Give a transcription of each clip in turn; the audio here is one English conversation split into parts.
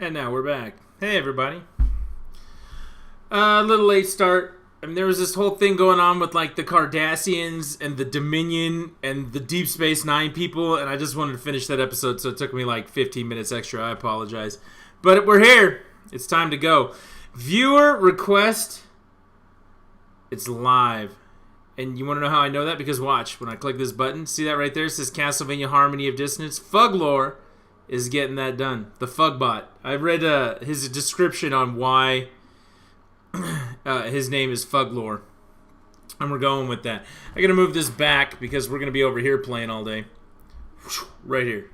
And now we're back. Hey, everybody. A little late start. I mean, there was this whole thing going on with, like, the Cardassians and the Dominion and the Deep Space Nine people, and I just wanted to finish that episode, so it took me, like, 15 minutes extra. I apologize. But we're here. It's time to go. Viewer request. It's live. And you want to know how I know that? Because watch. When I click this button, see that right there? It says Castlevania Harmony of Dissonance. Fuglore is getting that done. The Fugbot. I read his description on why his name is Fuglore. And we're going with that. I gotta move this back because we're gonna be over here playing all day. Right here.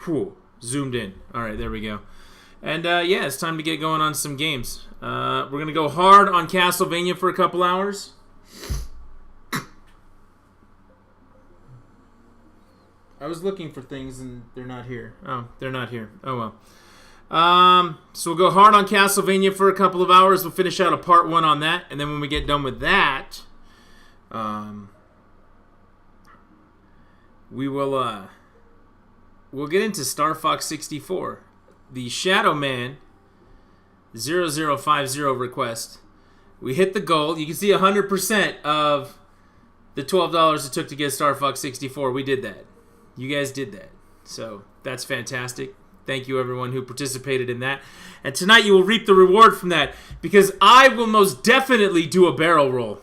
Whew. Zoomed in. Alright, there we go. And yeah, it's time to get going on some games. We're gonna go hard on Castlevania for a couple hours. I was looking for things and they're not here. Oh, they're not here. Oh well. So we'll go hard on Castlevania for a couple of hours. We'll finish out a part 1 on that, and then when we get done with that, we'll get into Star Fox 64, the Shadow Man 0050 request. We hit the goal. You can see 100% of the $12 it took to get Star Fox 64. We did that. You guys did that. So that's fantastic. Thank you, everyone who participated in that. And tonight you will reap the reward from that, because I will most definitely do a barrel roll.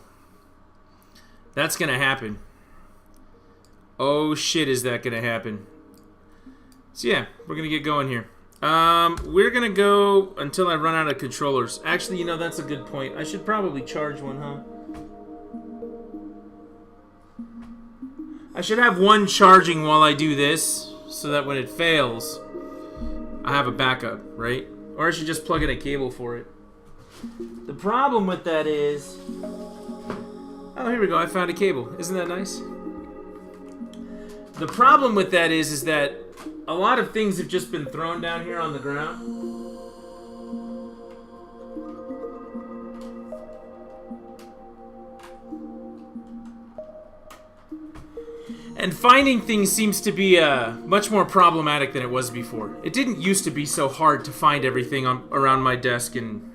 That's going to happen. Oh, shit, is that going to happen. So, yeah, we're going to get going here. We're going to go until I run out of controllers. Actually, you know, that's a good point. I should probably charge one, huh? I should have one charging while I do this, so that when it fails, I have a backup, right? Or I should just plug in a cable for it. The problem with that is... Oh, here we go. I found a cable. Isn't that nice? The problem with that is that a lot of things have just been thrown down here on the ground. And finding things seems to be much more problematic than it was before. It didn't used to be so hard to find everything around my desk, and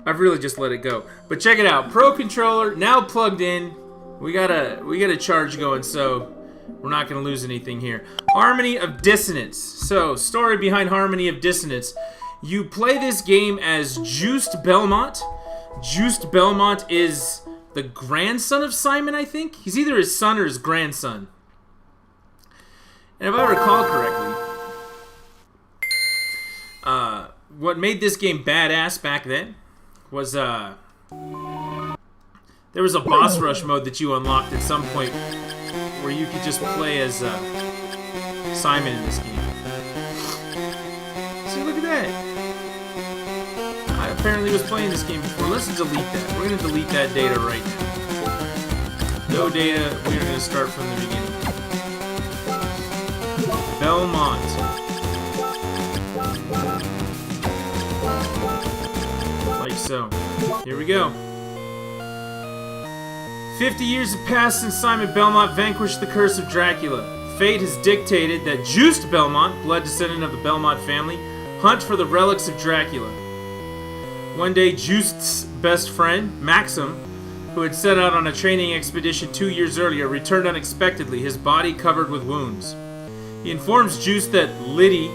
I've really just let it go. But check it out, Pro Controller now plugged in. We got a charge going, so we're not gonna lose anything here. Harmony of Dissonance. So, story behind Harmony of Dissonance. You play this game as Juste Belmont. Juste Belmont is the grandson of Simon, I think? He's either his son or his grandson. And if I recall correctly, what made this game badass back then was, there was a boss rush mode that you unlocked at some point where you could just play as Simon in this game. See, look at that. I apparently was playing this game before. Let's delete that. We're going to delete that data right now. No data. We're going to start from the beginning. Belmont. Like so. Here we go. 50 years have passed since Simon Belmont vanquished the curse of Dracula. Fate has dictated that Juste Belmont, blood descendant of the Belmont family, hunt for the relics of Dracula. One day, Juste's best friend, Maxim, who had set out on a training expedition 2 years earlier, returned unexpectedly, his body covered with wounds. He informs Juste that Liddy,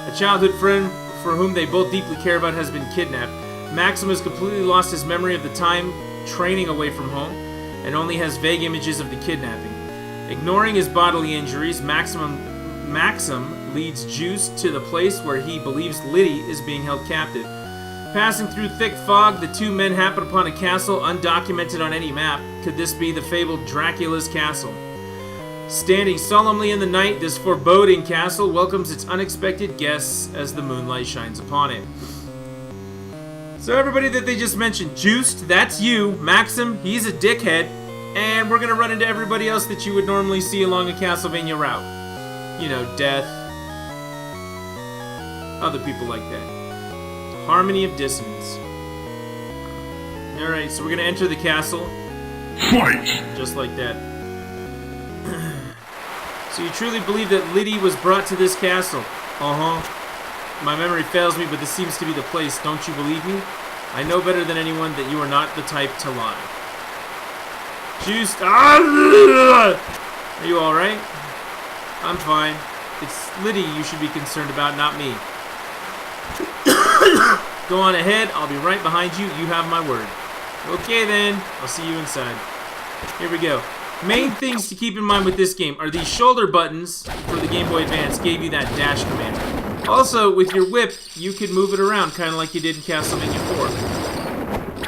a childhood friend for whom they both deeply care about, has been kidnapped. Maxim has completely lost his memory of the time training away from home, and only has vague images of the kidnapping. Ignoring his bodily injuries, Maxim leads Juste to the place where he believes Liddy is being held captive. Passing through thick fog, the two men happen upon a castle undocumented on any map. Could this be the fabled Dracula's castle? Standing solemnly in the night, this foreboding castle welcomes its unexpected guests as the moonlight shines upon it. So everybody that they just mentioned, Juste, that's you. Maxim, he's a dickhead. And we're going to run into everybody else that you would normally see along a Castlevania route. You know, Death, other people like that. Harmony of Dissonance. Alright, so we're going to enter the castle. Fight! Just like that. So you truly believe that Liddy was brought to this castle? Uh-huh. My memory fails me, but this seems to be the place. Don't you believe me? I know better than anyone that you are not the type to lie. Juiced. Are you alright? I'm fine. It's Liddy you should be concerned about, not me. Go on ahead. I'll be right behind you. You have my word. Okay then. I'll see you inside. Here we go. Main things to keep in mind with this game are these shoulder buttons for the Game Boy Advance gave you that dash command. Also, with your whip, you can move it around, kind of like you did in Castlevania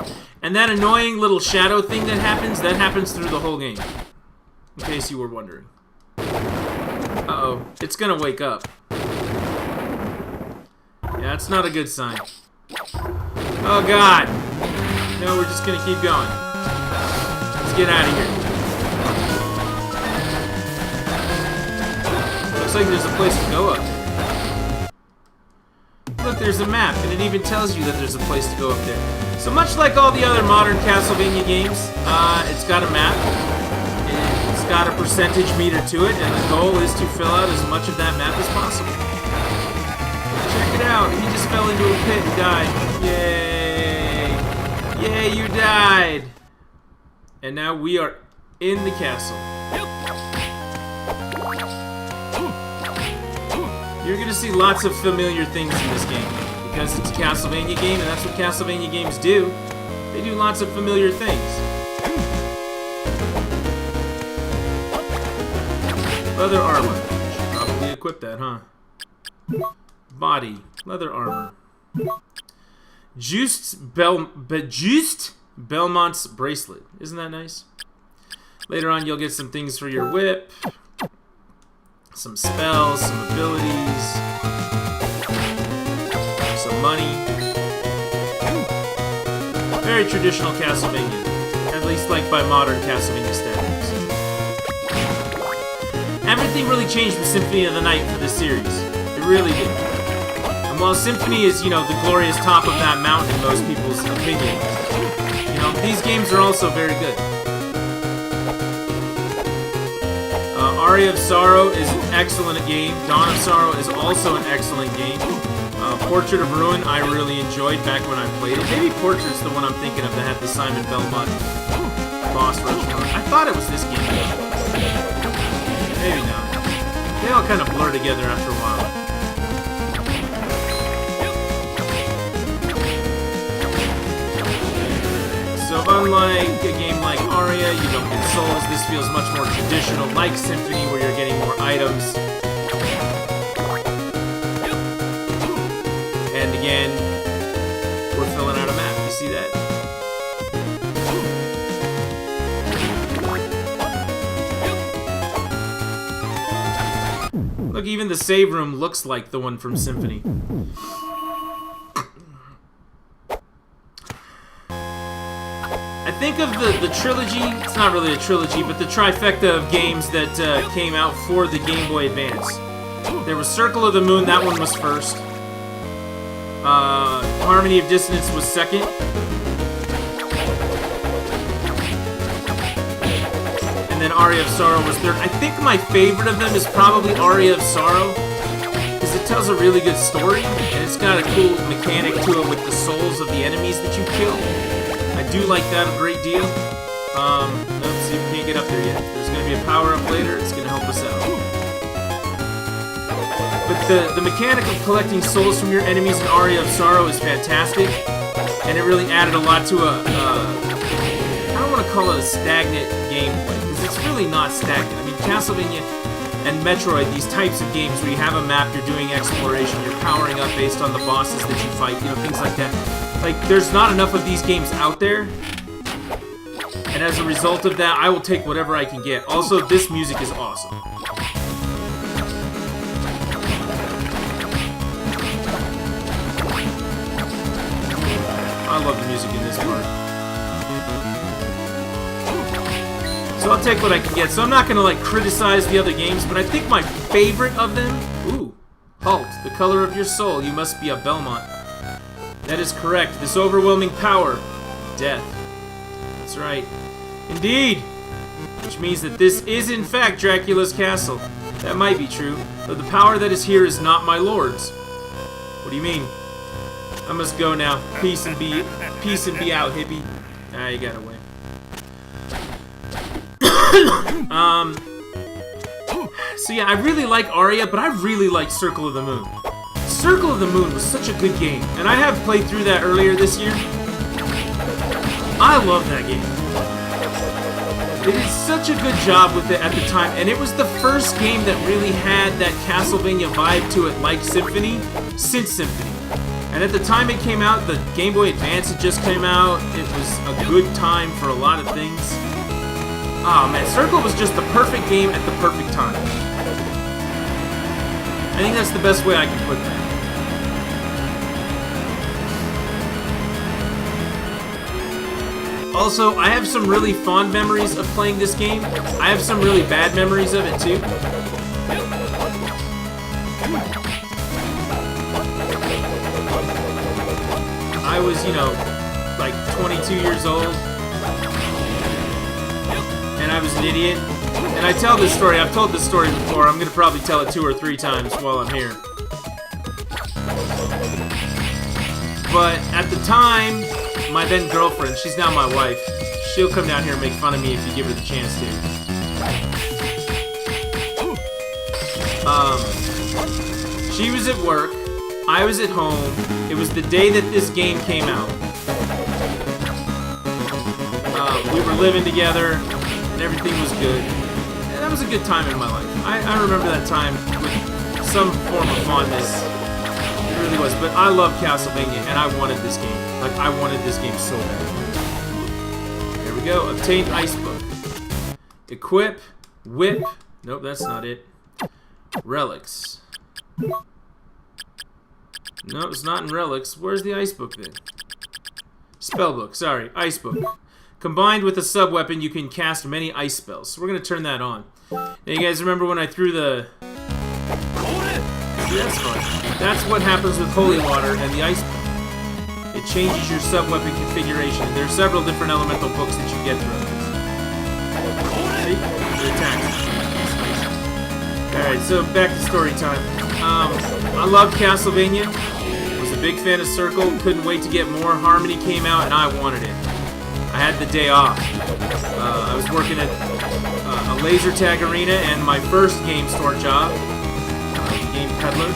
4. And that annoying little shadow thing that happens through the whole game. In case you were wondering. Uh-oh, it's gonna wake up. Yeah, that's not a good sign. Oh god! No, we're just gonna keep going. Let's get out of here. Looks like there's a place to go up. Look, there's a map, and it even tells you that there's a place to go up there. So much like all the other modern Castlevania games, it's got a map. It's got a percentage meter to it, and the goal is to fill out as much of that map as possible. Check it out, he just fell into a pit and died. Yay! Yay, you died! And now we are in the castle. You're gonna see lots of familiar things in this game, because it's a Castlevania game, and that's what Castlevania games do. They do lots of familiar things. Leather armor. Should probably equip that, huh? Body. Leather armor. Juiced Belmont's bracelet. Isn't that nice? Later on, you'll get some things for your whip. Some spells, some abilities. Some money. Very traditional Castlevania. At least like by modern Castlevania standards. Everything really changed with Symphony of the Night for this series. It really did. And while Symphony is, you know, the glorious top of that mountain in most people's opinion, you know, these games are also very good. Aria of Sorrow is an excellent game. Dawn of Sorrow is also an excellent game. Portrait of Ruin I really enjoyed back when I played it. Maybe Portrait's the one I'm thinking of that had the Simon Belmont boss rush from it. I thought it was this game. Maybe not. They all kind of blur together after a while. So unlike a game like Aria, you don't get souls. This feels much more traditional, like Symphony, where you're getting more items. And again, we're filling out a map. You see that? Look, even the save room looks like the one from Symphony. I think of the trilogy, it's not really a trilogy, but the trifecta of games that came out for the Game Boy Advance. There was Circle of the Moon, that one was first. Harmony of Dissonance was second. And then Aria of Sorrow was third. I think my favorite of them is probably Aria of Sorrow, because it tells a really good story, and it's got a cool mechanic to it with the souls of the enemies that you kill. I do like that a great deal. Let's see if we can't get up there yet. There's going to be a power-up later. It's going to help us out. But the mechanic of collecting souls from your enemies in Aria of Sorrow is fantastic. And it really added a lot to a... I don't want to call it a stagnant gameplay, because it's really not stagnant. I mean, Castlevania and Metroid, these types of games where you have a map, you're doing exploration, you're powering up based on the bosses that you fight, you know, things like that. Like, there's not enough of these games out there, and as a result of that, I will take whatever I can get. Also, this music is awesome. I love the music in this part. So I'll take what I can get. So I'm not going to, like, criticize the other games, but I think my favorite of them... Ooh. Halt. The color of your soul. You must be a Belmont. That is correct. This overwhelming power. Death. That's right. Indeed. Which means that this is, in fact, Dracula's castle. That might be true, though the power that is here is not my lord's. What do you mean? I must go now. Peace and be out, hippie. Ah, you got away. So yeah, I really like Aria, but I really like Circle of the Moon. Circle of the Moon was such a good game, and I have played through that earlier this year. I love that game. They did such a good job with it at the time, and it was the first game that really had that Castlevania vibe to it, like Symphony, since Symphony. And at the time it came out, the Game Boy Advance had just came out. It was a good time for a lot of things. Ah, man, Circle was just the perfect game at the perfect time. I think that's the best way I can put that. Also, I have some really fond memories of playing this game. I have some really bad memories of it, too. I was, you know, like 22 years old. And I was an idiot. And I tell this story, I've told this story before. I'm going to probably tell it 2 or 3 times while I'm here. But at the time, my then girlfriend, she's now my wife, she'll come down here and make fun of me if you give her the chance to. She was at work, I was at home. It was the day that this game came out. We were living together, and everything was good. And that was a good time in my life. I remember that time with some form of fondness. It really was. But I love Castlevania, and I wanted this game. Like, I wanted this game so bad. There we go. Obtain Ice Book. Equip. Whip. Nope, that's not it. Relics. No, it's not in Relics. Where's the Ice Book then? Spellbook, sorry. Ice Book. Combined with a sub-weapon, you can cast many ice spells. So we're going to turn that on. Now, you guys remember when I threw the... See, that's fun. That's what happens with Holy Water and the Ice Book. It changes your sub-weapon configuration. There are several different elemental books that you get throughout this. See? The attacks. Alright, so back to story time. I love Castlevania. Was a big fan of Circle. Couldn't wait to get more. Harmony came out, and I wanted it. I had the day off. I was working at a laser tag arena and my first game store job, game peddler.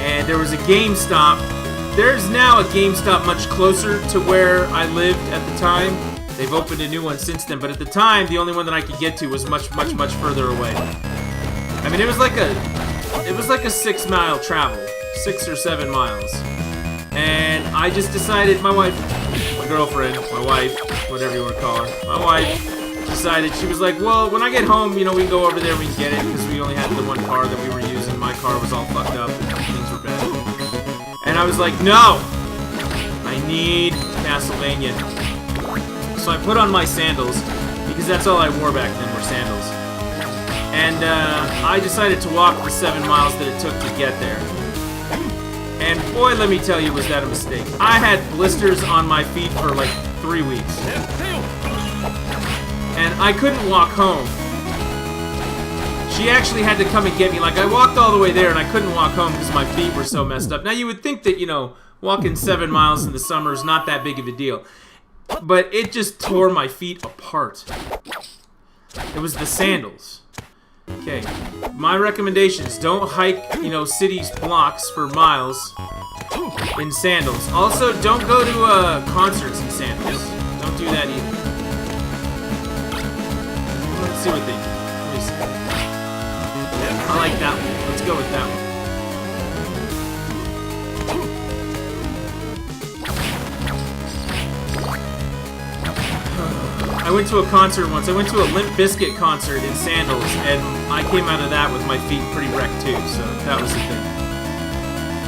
And there was a GameStop. There's now a GameStop much closer to where I lived at the time. They've opened a new one since then, but at the time, the only one that I could get to was much further away. I mean, it was like a 6-mile travel, 6 or 7 miles. And I just decided, my girlfriend, my wife, whatever you want to call her, my wife decided, she was like, well, when I get home, you know, we can go over there, we can get it, because we only had the one car that we were using. My car was all fucked up, and things were bad. And I was like, no! I need Castlevania. So I put on my sandals, because that's all I wore back then, were sandals. And I decided to walk the 7 miles that it took to get there. And boy, let me tell you, was that a mistake. I had blisters on my feet for like 3 weeks. And I couldn't walk home. She actually had to come and get me. Like, I walked all the way there and I couldn't walk home because my feet were so messed up. Now, you would think that, you know, walking 7 miles in the summer is not that big of a deal. But it just tore my feet apart. It was the sandals. Okay, my recommendations: don't hike, you know, cities blocks for miles in sandals. Also, don't go to concerts in sandals. Don't do that either. Let's see what they do. Let me see. I like that one. Let's go with that one. I went to a concert once. I went to a Limp Bizkit concert in sandals, and I came out of that with my feet pretty wrecked too, so that was the thing.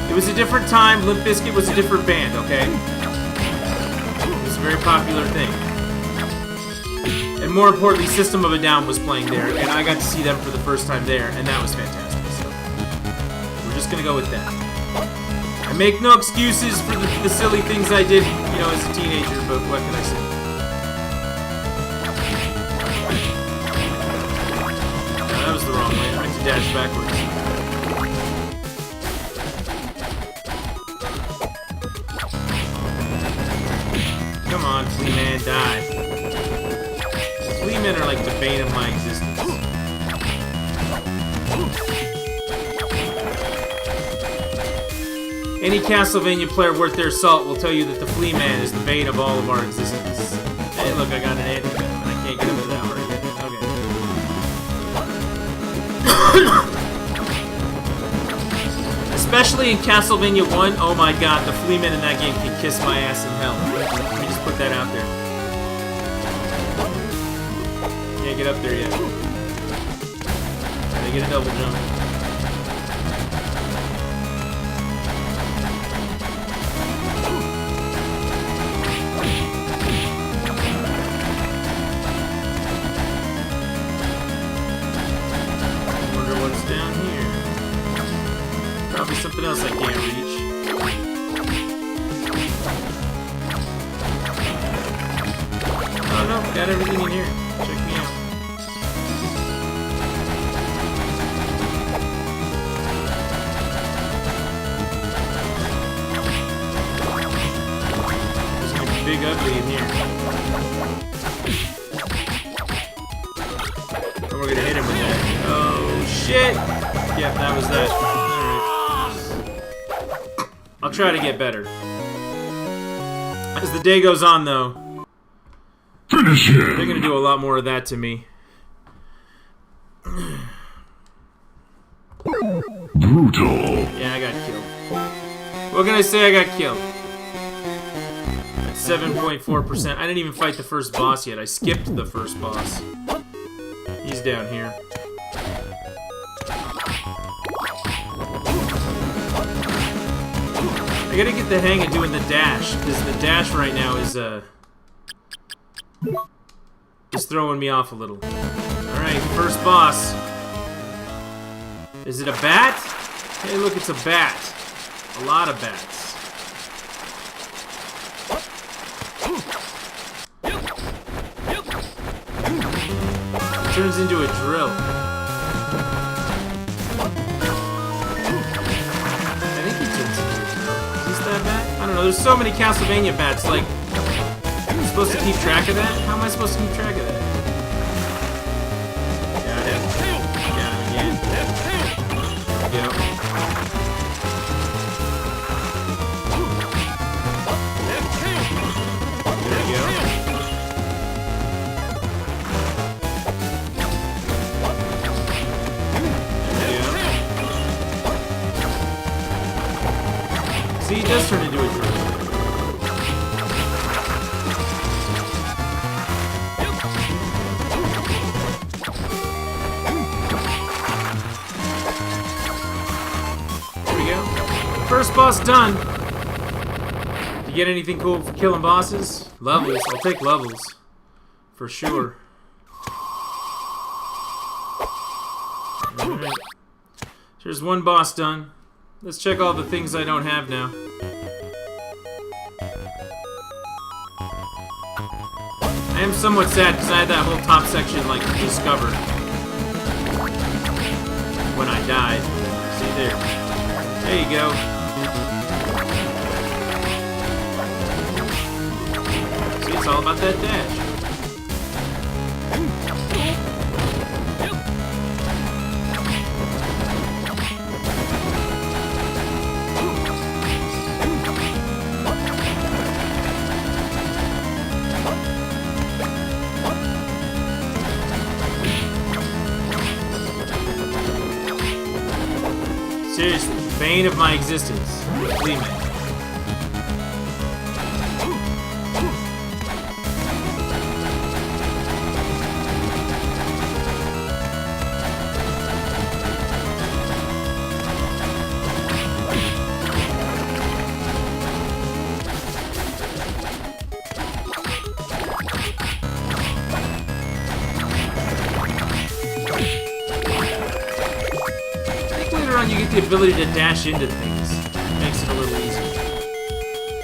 It was a different time. Limp Bizkit was a different band, okay? It was a very popular thing. And more importantly, System of a Down was playing there, and I got to see them for the first time there, and that was fantastic, so we're just gonna go with that. I make no excuses for the silly things I did, you know, as a teenager, but what can I say? the wrong way. I meant to dash backwards. Come on, Flea Man, die. Flea Men are like the bane of my existence. Any Castlevania player worth their salt will tell you that the Flea Man is the bane of all of our existence. Hey, look, I got an antidote, and I can't get him without right here. Okay. Especially in Castlevania 1, oh my god, the Flea Men in that game can kiss my ass in hell. Let me just put that out there. Can't get up there yet. They get a double jump. Probably something else I can't reach. Oh no, got everything in here. Check me out. There's gonna be big ugly in here. And we're gonna hit him with that. Oh shit! Yep, that was that. I'll try to get better. As the day goes on, though, finish him. They're gonna do a lot more of that to me. Brutal. Yeah, I got killed. What can I say? I got killed. At 7.4%. I didn't even fight the first boss yet. I skipped the first boss. He's down here. I gotta get the hang of doing the dash, because the dash right now is throwing me off a little. Alright, first boss. Is it a bat? Hey, look, it's a bat. A lot of bats. It turns into a drill. I don't know, there's so many Castlevania bats, like, I'm supposed to keep track of that? How am I supposed to keep track of that? Got it. Got it again. There we go. There we go. See, it does turn into a drill. There we go. First boss done. You get anything cool for killing bosses? Levels. I'll take levels. For sure. Alright. There's one boss done. Let's check all the things I don't have now. I am somewhat sad because I had that whole top section, like, discovered when I died. See there. There you go. See, it's all about that dash. Seriously, bane of my existence. Flea Man. You get the ability to dash into things. Makes it a little easier.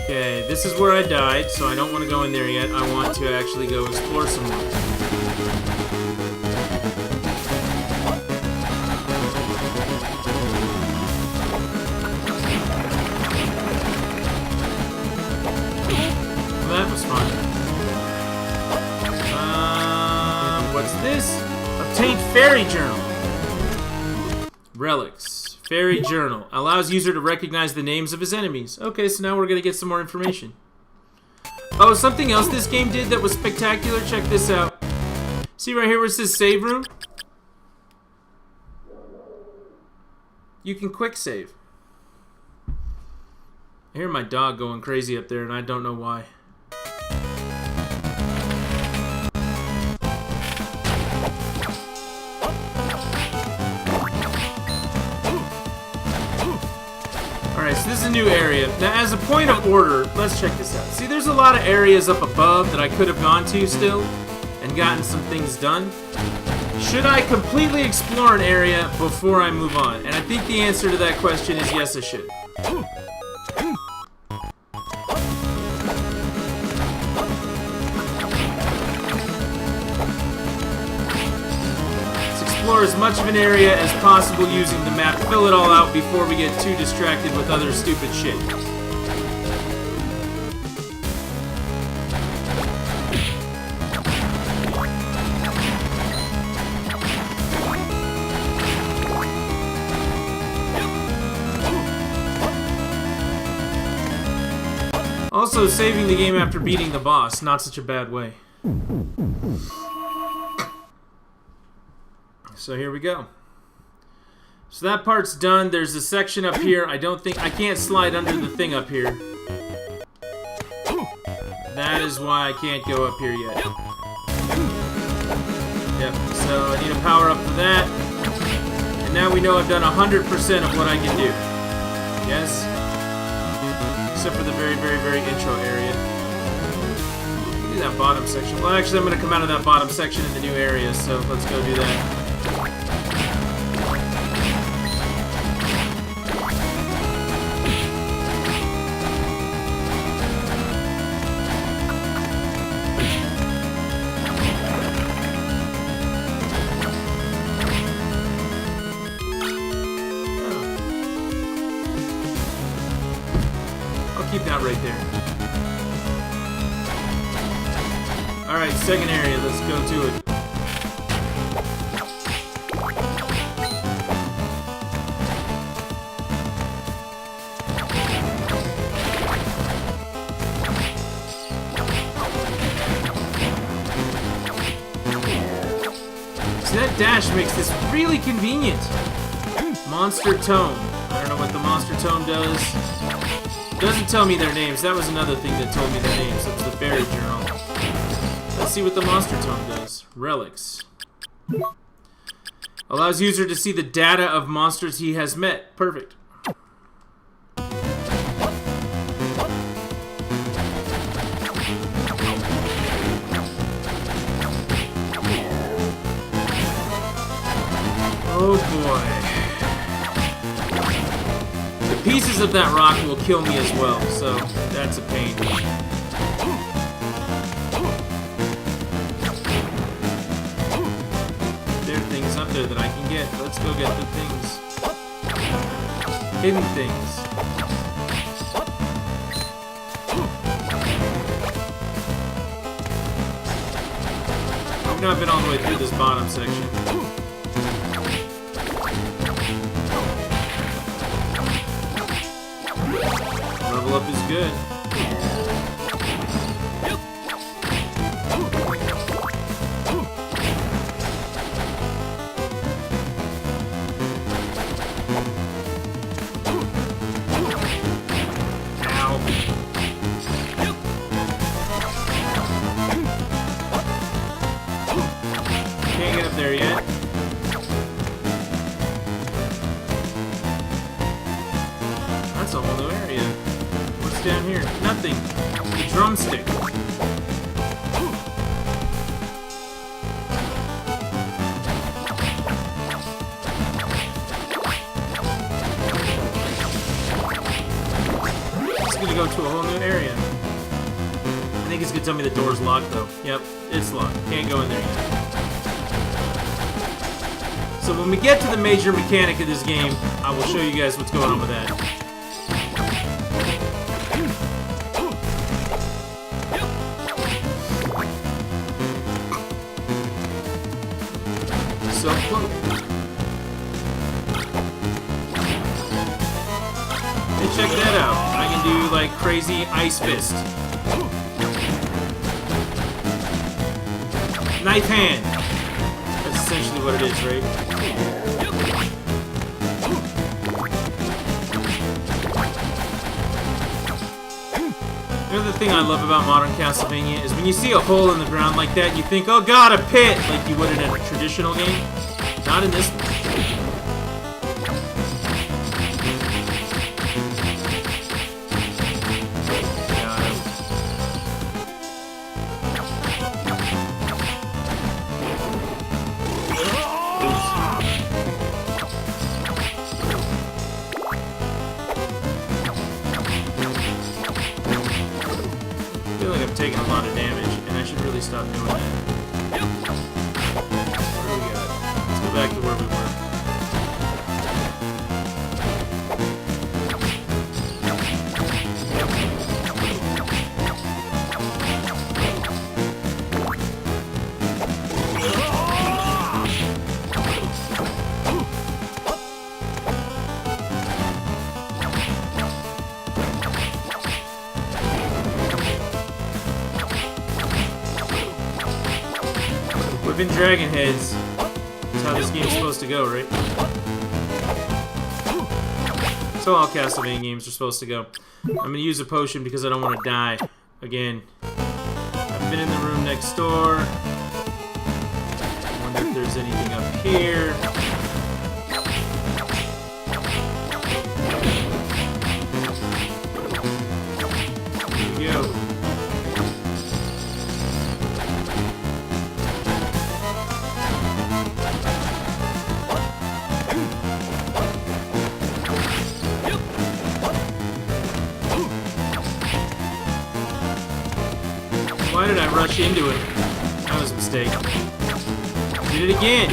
Okay, this is where I died, so I don't want to go in there yet. I want to actually go explore some more. Obtained Fairy Journal. Relics. Fairy Journal. Allows user to recognize the names of his enemies. Okay, so now we're going to get some more information. Oh, something else this game did that was spectacular. Check this out. See right here where it says save room? You can quick save. I hear my dog going crazy up there and I don't know why. Alright, so this is a new area. Now, as a point of order, let's check this out. See, there's a lot of areas up above that I could have gone to still and gotten some things done. Should I completely explore an area before I move on? And I think the answer to that question is yes, I should. Explore as much of an area as possible using the map. Fill it all out before we get too distracted with other stupid shit. Also, saving the game after beating the boss, not such a bad way. So here we go. So that part's done. There's a section up here. I can't slide under the thing up here. That is why I can't go up here yet. Yep, so I need a power up for that. And now we know I've done 100% of what I can do. Yes? Except for the very, very, very intro area. Do that bottom section. Well, actually, I'm going to come out of that bottom section in the new area, so let's go do that. Keep that right there. Alright, second area, let's go to it. See, that dash makes this really convenient. Monster Tome. I don't know what the Monster Tome does. Doesn't tell me their names. That was another thing that told me their names. It was the Fairy Journal. Let's see what the Monster Tome does. Relics. Allows user to see the data of monsters he has met. Perfect. Oh boy. Pieces of that rock will kill me as well, so that's a pain. There are things up there that I can get. Let's go get the things. Hidden things. I've not been all the way through this bottom section. Level up is good. Ow. Can't get up there yet. That's a whole new area. What's down here? Nothing. The drumstick. It's gonna go to a whole new area. I think it's gonna tell me the door's locked though. Yep, it's locked. Can't go in there yet. So when we get to the major mechanic of this game, I will show you guys what's going on with that. Silk Cloak. Hey, check that out. I can do, like, crazy Ice Fist. Knife Hand. That's essentially what it is, right? The other thing I love about modern Castlevania is when you see a hole in the ground like that, you think, oh god, a pit! Like you would in a traditional game. Not in this one. I feel like I've taken a lot of damage, and I should really stop doing that. What do we got? Let's go back to where we were. Whipping dragon heads. That's how this game's supposed to go, right? So all Castlevania games are supposed to go. I'm gonna use a potion because I don't want to die again. I've been in the room next door. Wonder if there's anything up here. Here we go. Why did I rush into it? That was a mistake. Did it again!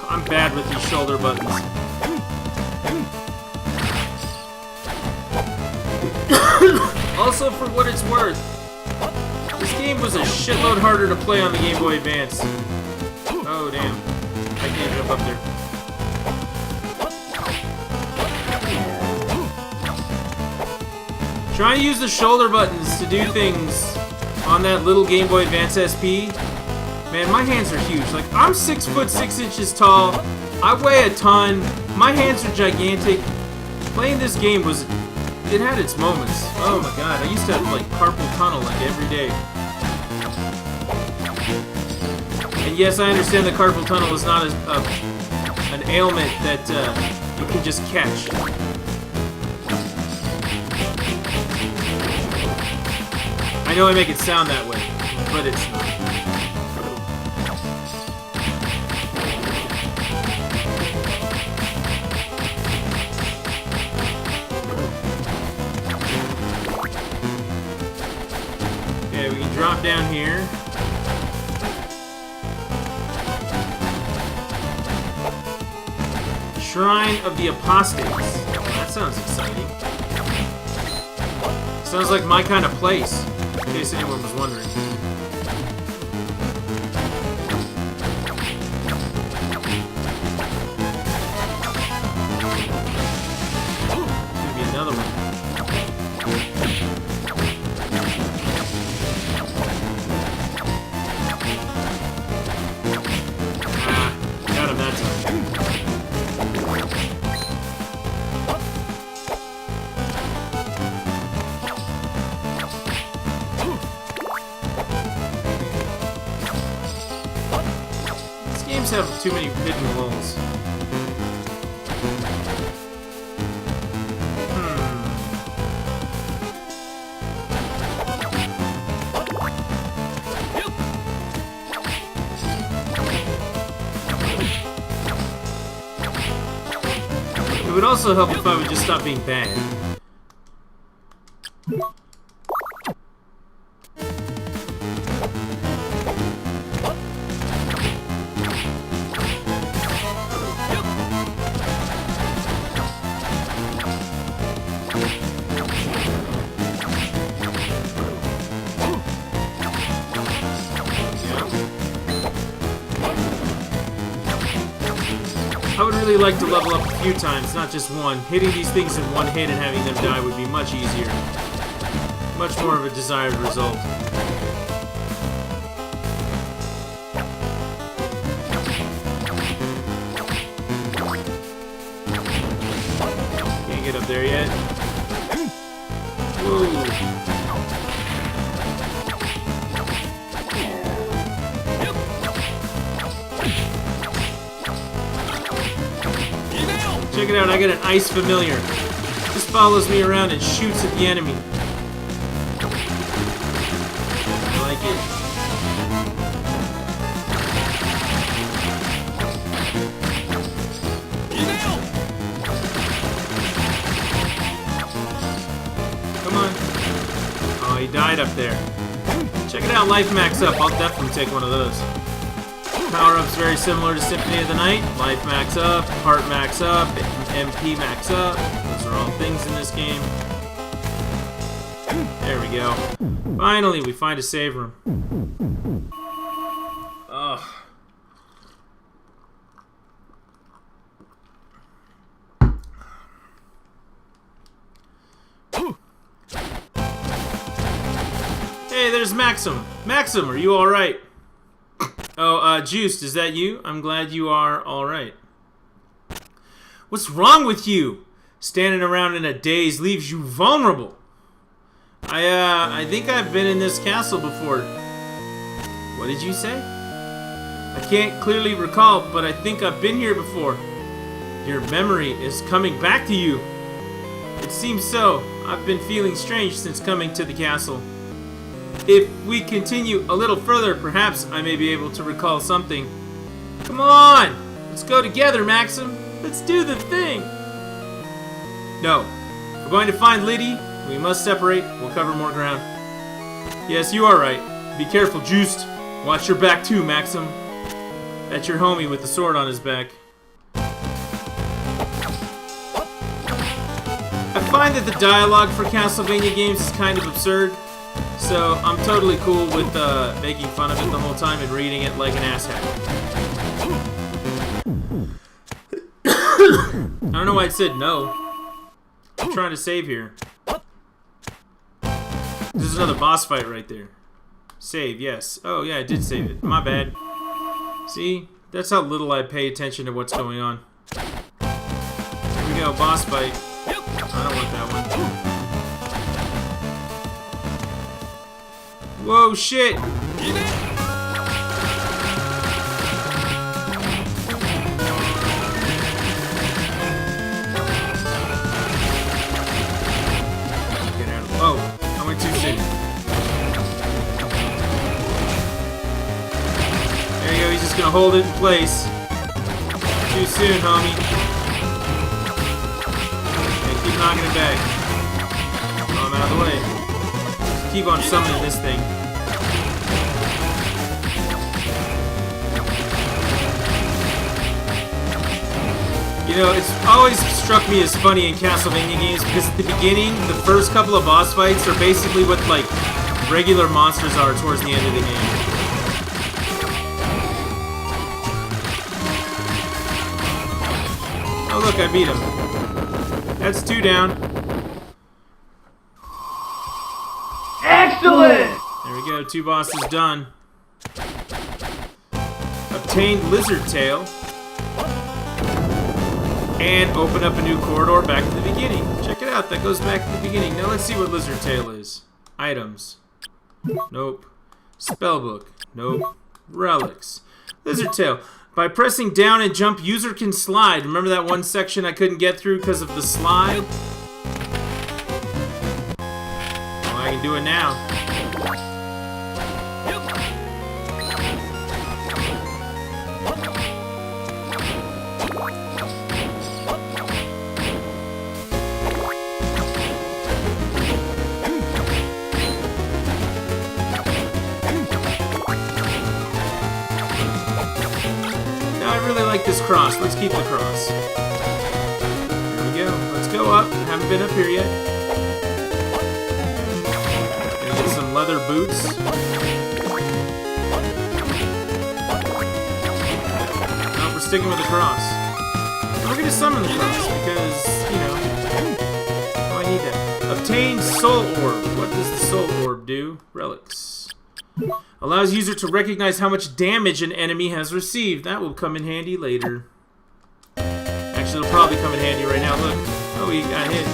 I'm bad with these shoulder buttons. Also, for what it's worth, this game was a shitload harder to play on the Game Boy Advance. Oh, damn. I can't jump up there. Trying to use the shoulder buttons to do things on that little Game Boy Advance SP, man, my hands are huge. Like, I'm 6 foot 6 inches tall, I weigh a ton, my hands are gigantic. Playing this game it had its moments. Oh my god, I used to have, like, carpal tunnel, like, every day. And yes, I understand that carpal tunnel is not an ailment that you can just catch. I know I make it sound that way, but it's not. Okay, we can drop down here. Shrine of the Apostates. That sounds exciting. Sounds like my kind of place. In case anyone was wondering. Could be another one. Got him that time. Have too many hidden walls. It would also help if I would just stop being bad. really like to level up a few times, not just one. Hitting these things in one hit and having them die would be much easier. Much more of a desired result. Can't get up there yet. Whoa. Check it out, I got an ice familiar. This follows me around and shoots at the enemy. I like it. Come on. Oh, he died up there. Check it out, life max up. I'll definitely take one of those. Power-ups very similar to Symphony of the Night. Life max up, heart max up, MP max up. Those are all things in this game. There we go. Finally, we find a save room. Ugh. Hey, there's Maxim. Maxim, are you alright? Oh, Juiced, is that you? I'm glad you are alright. What's wrong with you? Standing around in a daze leaves you vulnerable. I think I've been in this castle before. What did you say? I can't clearly recall, but I think I've been here before. Your memory is coming back to you. It seems so. I've been feeling strange since coming to the castle. If we continue a little further, perhaps I may be able to recall something. Come on! Let's go together, Maxim! Let's do the thing! No. We're going to find Liddy. We must separate. We'll cover more ground. Yes, you are right. Be careful, Juiced. Watch your back too, Maxim. That's your homie with the sword on his back. I find that the dialogue for Castlevania games is kind of absurd. So, I'm totally cool with making fun of it the whole time and reading it like an asshat. I don't know why it said no. I'm trying to save here. There's another boss fight right there. Save, yes. Oh, yeah, I did save it. My bad. See? That's how little I pay attention to what's going on. Here we go, boss fight. I don't want that one. Whoa, shit! Get out of... Oh, I went too soon. There you go, he's just gonna hold it in place. Too soon, homie. Okay, keep knocking it back. Oh, I'm out of the way. Keep on summoning this thing. You know, it's always struck me as funny in Castlevania games because at the beginning, the first couple of boss fights are basically what, like, regular monsters are towards the end of the game. Oh look, I beat him. That's 2 down. Excellent! There we go, 2 bosses done. Obtained Lizard Tail. And open up a new corridor back to the beginning. Check it out, that goes back to the beginning. Now let's see what Lizard Tail is. Items. Nope. Spellbook. Nope. Relics. Lizard Tail. By pressing down and jump, user can slide. Remember that one section I couldn't get through because of the slide? Well, I can do it now. I really like this cross. Let's keep the cross. There we go. Let's go up. Haven't been up here yet. Gonna get some leather boots. Nope, we're sticking with the cross. We're gonna summon the cross because, you know, oh, I need that. Obtain Soul Orb. What does the Soul Orb do? Relics. Allows user to recognize how much damage an enemy has received. That will come in handy later. Actually, it'll probably come in handy right now. Look. Oh, he got hit.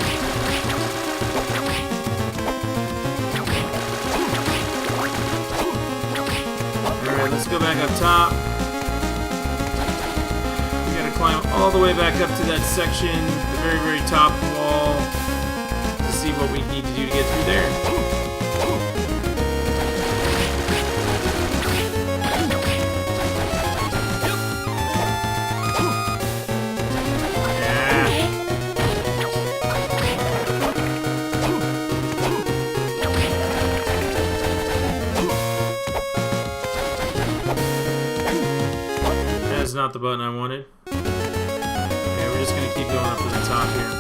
Alright, let's go back up top. We gotta climb all the way back up to that section, the very, very top wall, to see what we need to do to get through there. That's not the button I wanted. Okay, we're just gonna keep going up to the top here.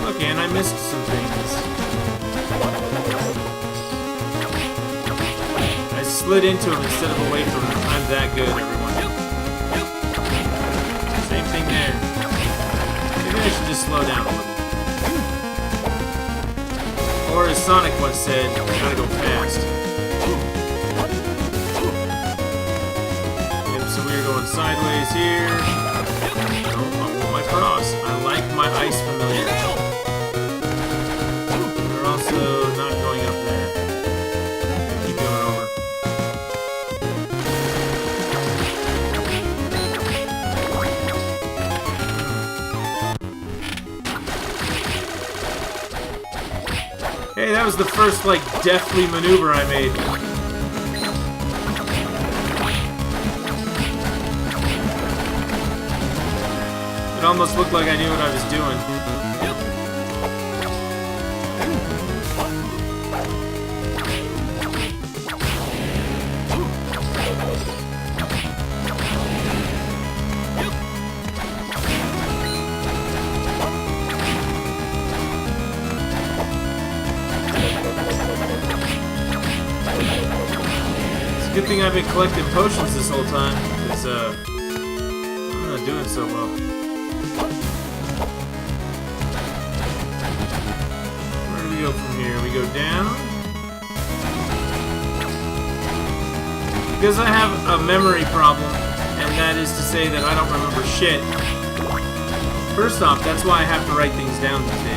Okay, and I missed some things. I slid into him instead of away from him. I'm that good, everyone. Same thing there. Maybe I should just slow down a little. Or as Sonic once said, gotta go fast. Yep, so we're going sideways here. No, I want my cross. I like my ice familiar. We're also not going up there. Keep going over. Hey, that was the first, like, deftly maneuver I made. It almost looked like I knew what I was doing. Good thing I've been collecting potions this whole time, because I'm not doing so well. Where do we go from here? We go down. Because I have a memory problem, and that is to say that I don't remember shit. First off, that's why I have to write things down these days.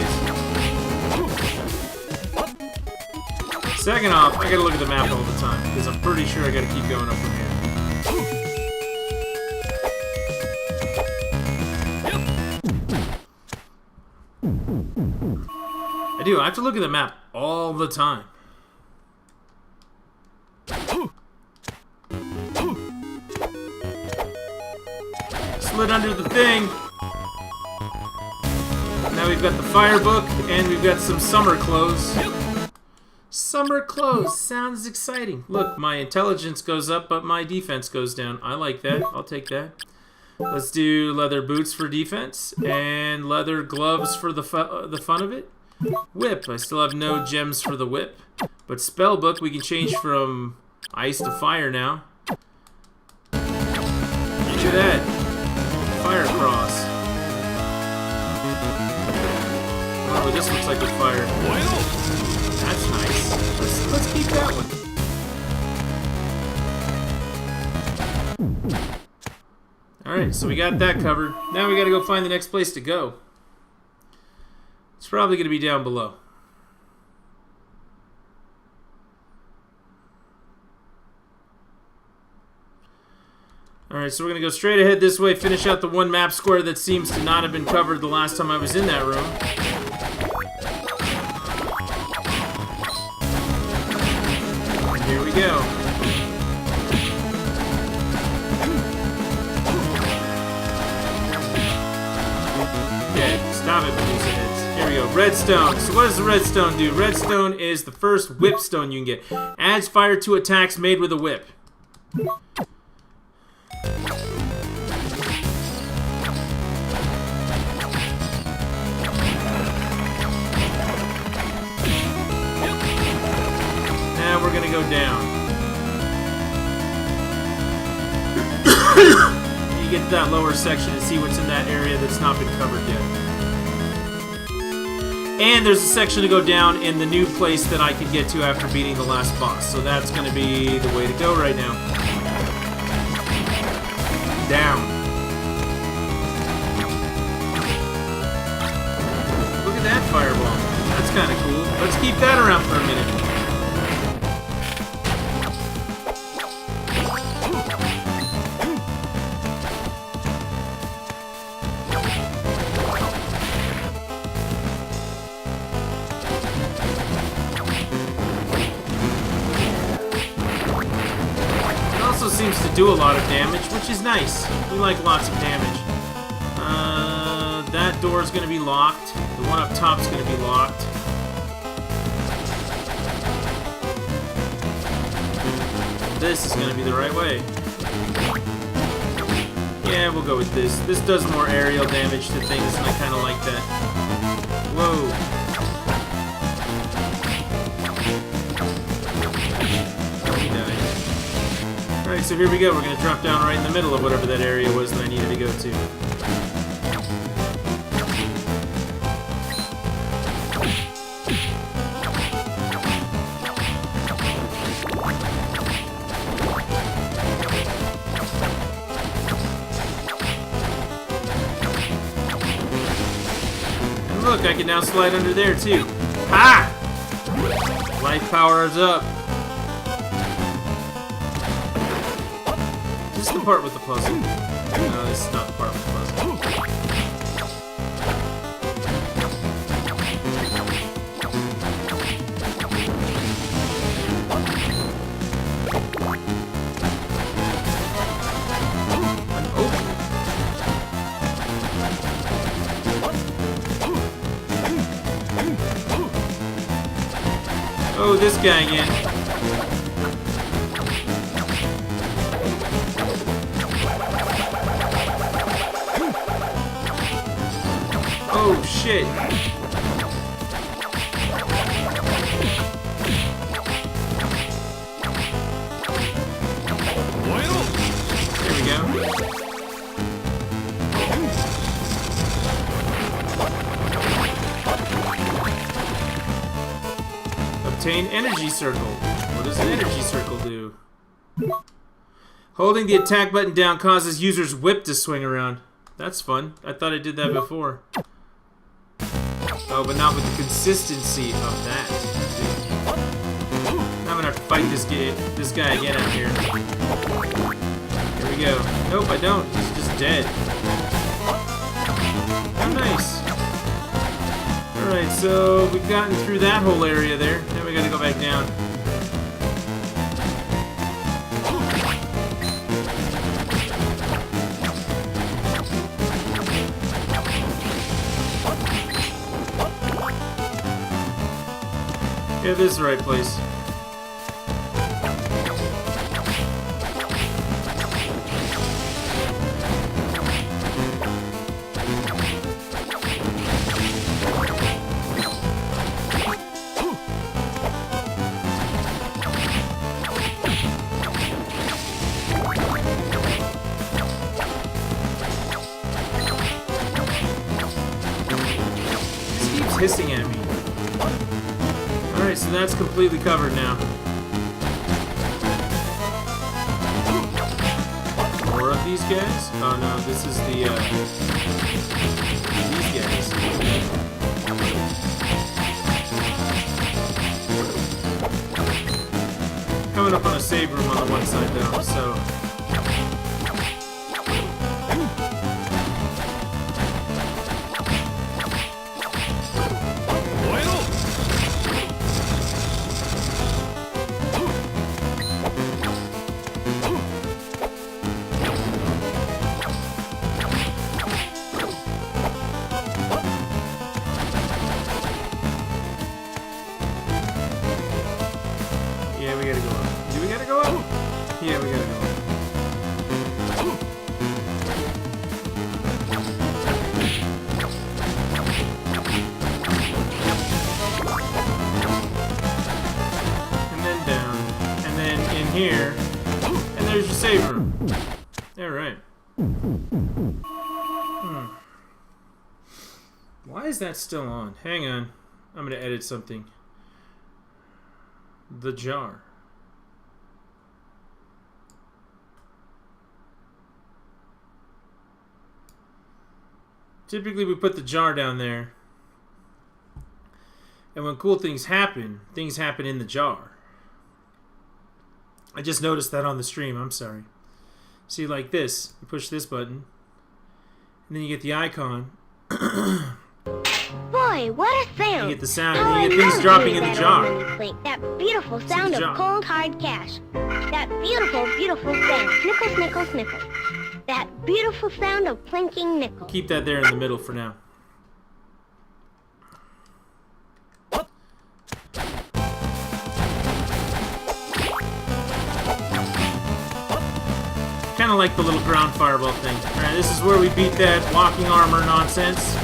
Second off, I gotta look at the map all the time, because I'm pretty sure I gotta keep going up from here. I do, I have to look at the map all the time. Slid under the thing. Now we've got the fire book, and we've got some summer clothes. Summer clothes sounds exciting. Look, my intelligence goes up, but my defense goes down. I like that. I'll take that. Let's do leather boots for defense and leather gloves for the fun of it. Whip. I still have no gems for the whip, but spell book we can change from ice to fire now. Look at that. Fire cross. Oh, this looks like a fire. That's nice. Let's keep that one. Alright, so we got that covered. Now we gotta go find the next place to go. It's probably gonna be down below. Alright, so we're gonna go straight ahead this way, finish out the one map square that seems to not have been covered the last time I was in that room. Here we go. Okay, stop it, Medusa heads. Here we go. Redstone. So what does the redstone do? Redstone is the first whip stone you can get. Adds fire to attacks made with a whip. get to that lower section and see what's in that area that's not been covered yet. And there's a section to go down in the new place that I can get to after beating the last boss. So that's going to be the way to go right now. Down. Look at that fireball. That's kind of cool. Let's keep that around for a minute. Seems to do a lot of damage, which is nice. We like lots of damage. That door is going to be locked. The one up top is going to be locked. This is going to be the right way. Yeah, we'll go with this. This does more aerial damage to things, and I kind of like that. Whoa. Alright, so here we go. We're going to drop down right in the middle of whatever that area was that I needed to go to. And look, I can now slide under there too. Ha! Life powers up. This is the part with the puzzle. No, this is not the part with the puzzle. Oh, this guy again. Oh, shit. There we go. Obtain energy circle. What does an energy circle do? Holding the attack button down causes user's whip to swing around. That's fun. I thought I did that before. Oh, but not with the consistency of that. I'm gonna have to fight this guy again out here. Here we go. Nope, I don't. He's just dead. Oh, nice. Alright, so we've gotten through that whole area there. Now we gotta go back down. Yeah, this is the right place. This keeps hissing at me. Alright, so that's completely covered now. More of these guys? Oh no, this is the, these guys. Coming up on a save room on the one side though, so... Yeah, we gotta go up. Do we gotta go up? Yeah, we gotta go up. Why is that still on? Hang on. I'm going to edit something. The jar. Typically we put the jar down there. And when cool things happen in the jar. I just noticed that on the stream. I'm sorry. See, like this. You push this button. And then you get the icon. Boy, what a sound! You get the sound, and then you get things dropping in the jar. That beautiful sound of cold, hard cash. That beautiful, beautiful sound. Snickle, snickle, snickle. That beautiful sound of clinking nickel. Keep that there in the middle for now. Kind of like the little ground fireball thing. Alright, this is where we beat that walking armor nonsense.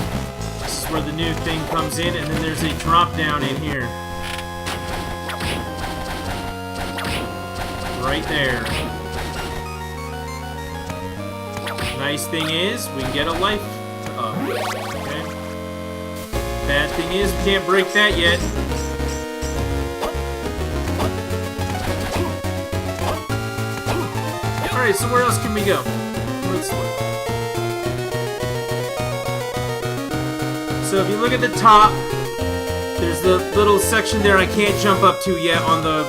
This is where the new thing comes in, and then there's a drop down in here. Right there. Nice thing is, we can get a life up. Okay. Bad thing is, we can't break that yet. Alright, so where else can we go? Let's look. So if you look at the top, there's the little section there I can't jump up to yet on the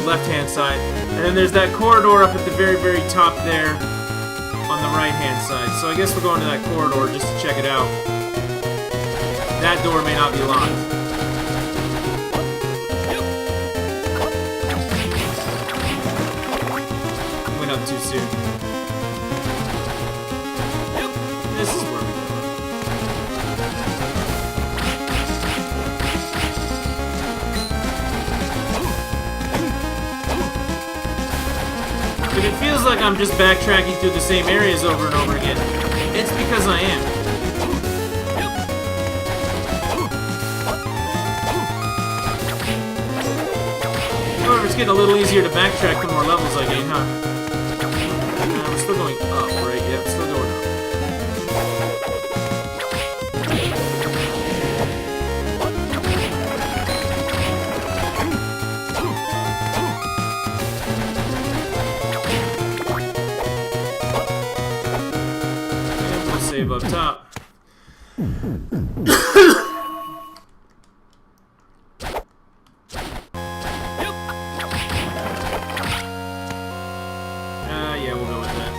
left-hand side. And then there's that corridor up at the very, very top there on the right-hand side. So I guess we're going to that corridor just to check it out. That door may not be locked. Up too soon. This is where we go. If it feels like I'm just backtracking through the same areas over and over again, it's because I am. However, it's getting a little easier to backtrack the more levels I gain, huh? We're still going up, right? Yep, still going up. And we'll save up top. Yeah, we'll go with that.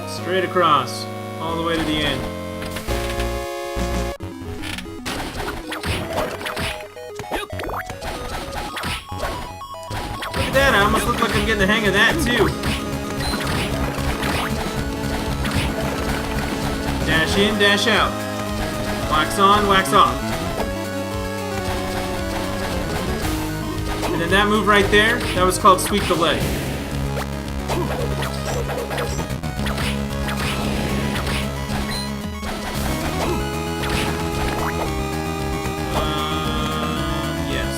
Straight across, all the way to the end. Look at that, I almost look like I'm getting the hang of that too. Dash in, dash out. Wax on, wax off. And then that move right there, that was called sweep the leg. Yes.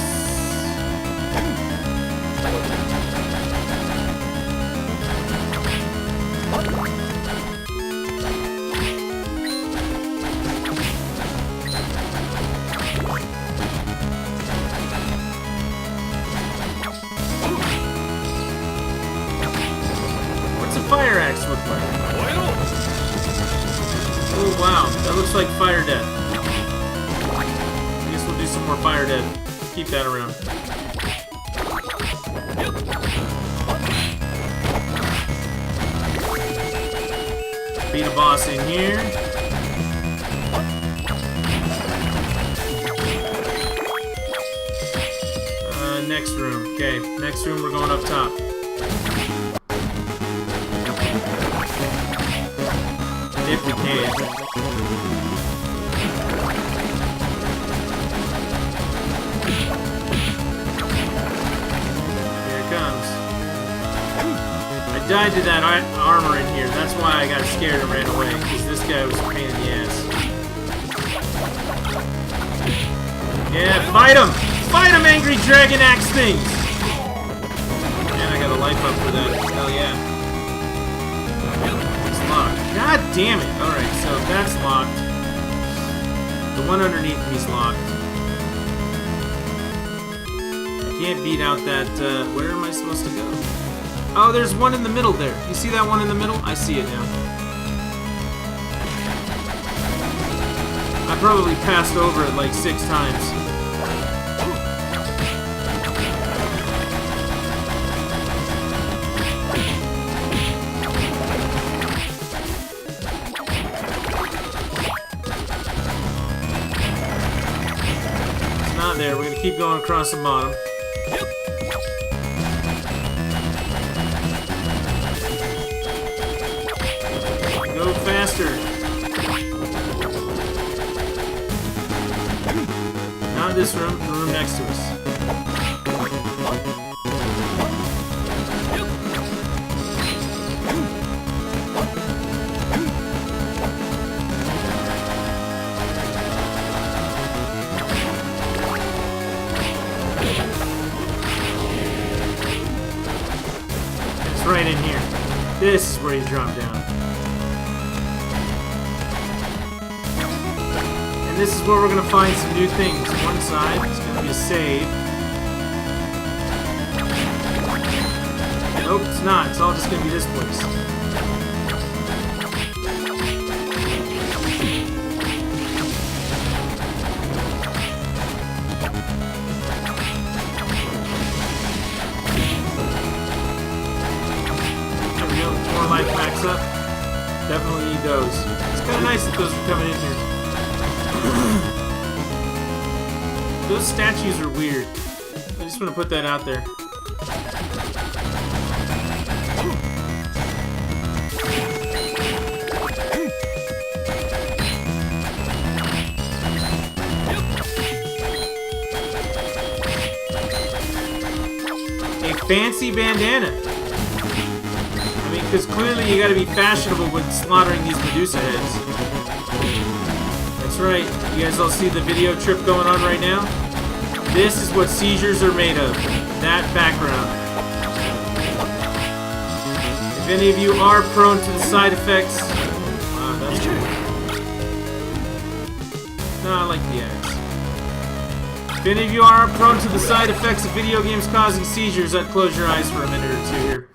What's a fire axe look like? Oh wow, that looks like fire death. I guess we'll do some more fire death. Keep that around. Beat a boss in here. Next room. Okay, next room we're going up top. If we can. Here it comes. I died to that armor in here. That's why I got scared and ran away. Because this guy was a pain in the ass. Yeah, fight him! Fight him, angry dragon axe things! And life up for that. Hell yeah. It's locked. God damn it. Alright, so that's locked. The one underneath me's locked. I can't beat out that, where am I supposed to go? Oh, there's one in the middle there. You see that one in the middle? I see it now. I probably passed over it like 6 times. It's not there. We're gonna keep going across the bottom. Go faster. Not this room, the room next to us. It's right in here. This is where you drop down. And this is where we're gonna find some new things. One side is gonna be a save. Nope, it's not. It's all just gonna be this place. There we go. More life packs up. Definitely need those. It's kind of nice that those are coming in here. Those statues are weird. I just want to put that out there. A fancy bandana. I mean, because clearly you gotta be fashionable when slaughtering these Medusa heads. That's right. You guys all see the video trip going on right now? This is what seizures are made of. That background. If any of you are prone to the side effects... that's cool. No, I like the ads. If any of you are prone to the side effects of video games causing seizures, I'd close your eyes for a minute or two here.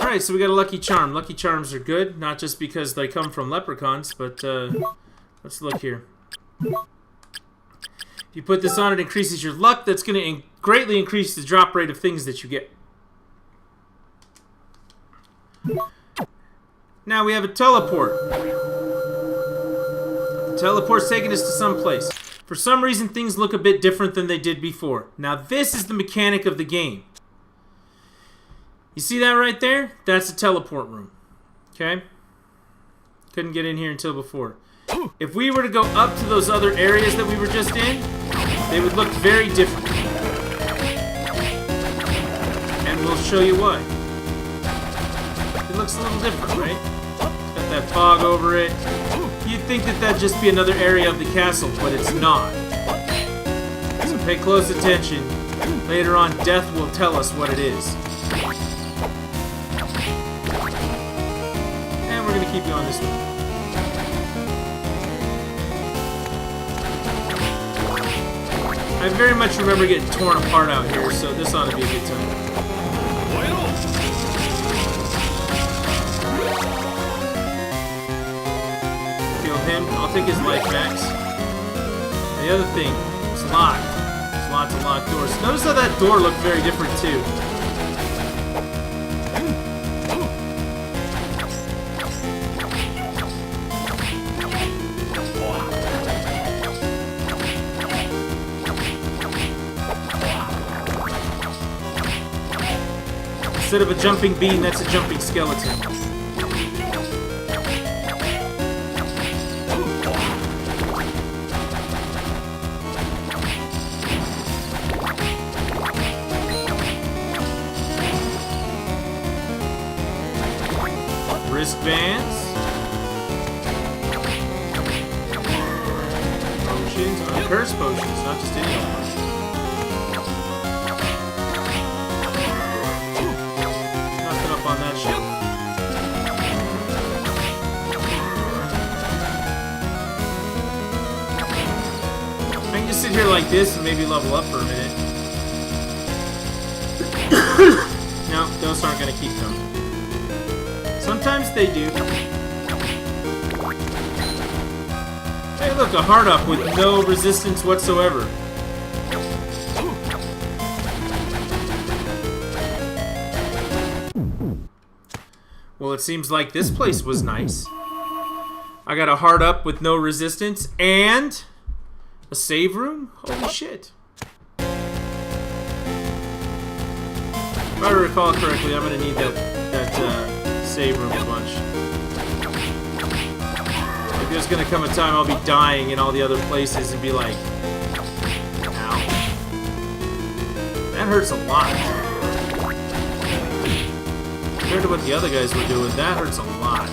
Alright, so we got a Lucky Charm. Lucky Charms are good, not just because they come from leprechauns, but let's look here. If you put this on, it increases your luck. That's going to greatly increase the drop rate of things that you get. Now we have a teleport. The teleport's taking us to some place. For some reason, things look a bit different than they did before. Now this is the mechanic of the game. You see that right there? That's a teleport room. Okay? Couldn't get in here until before. If we were to go up to those other areas that we were just in, they would look very different. And we'll show you why. It looks a little different, right? It's got that fog over it. You'd think that that'd just be another area of the castle, but it's not. So pay close attention. Later on, Death will tell us what it is. And we're gonna keep going this way. I very much remember getting torn apart out here, so this ought to be a good time. Kill him. I'll take his life max. The other thing, it's locked. There's lots of locked doors. Notice how that door looked very different too. Instead of a jumping bean, that's a jumping skeleton. Wristbands. Potions. Oh, curse potions, not just any old one. here like this and maybe level up for a minute. No, ghosts aren't gonna keep coming. Sometimes they do. Hey, look, a heart up with no resistance whatsoever. Well, it seems like this place was nice. I got a heart up with no resistance and a save room? Holy shit. If I recall correctly, I'm gonna need that save room a bunch. Like, there's gonna come a time I'll be dying in all the other places and be like, ow. That hurts a lot. Compared to what the other guys were doing, that hurts a lot.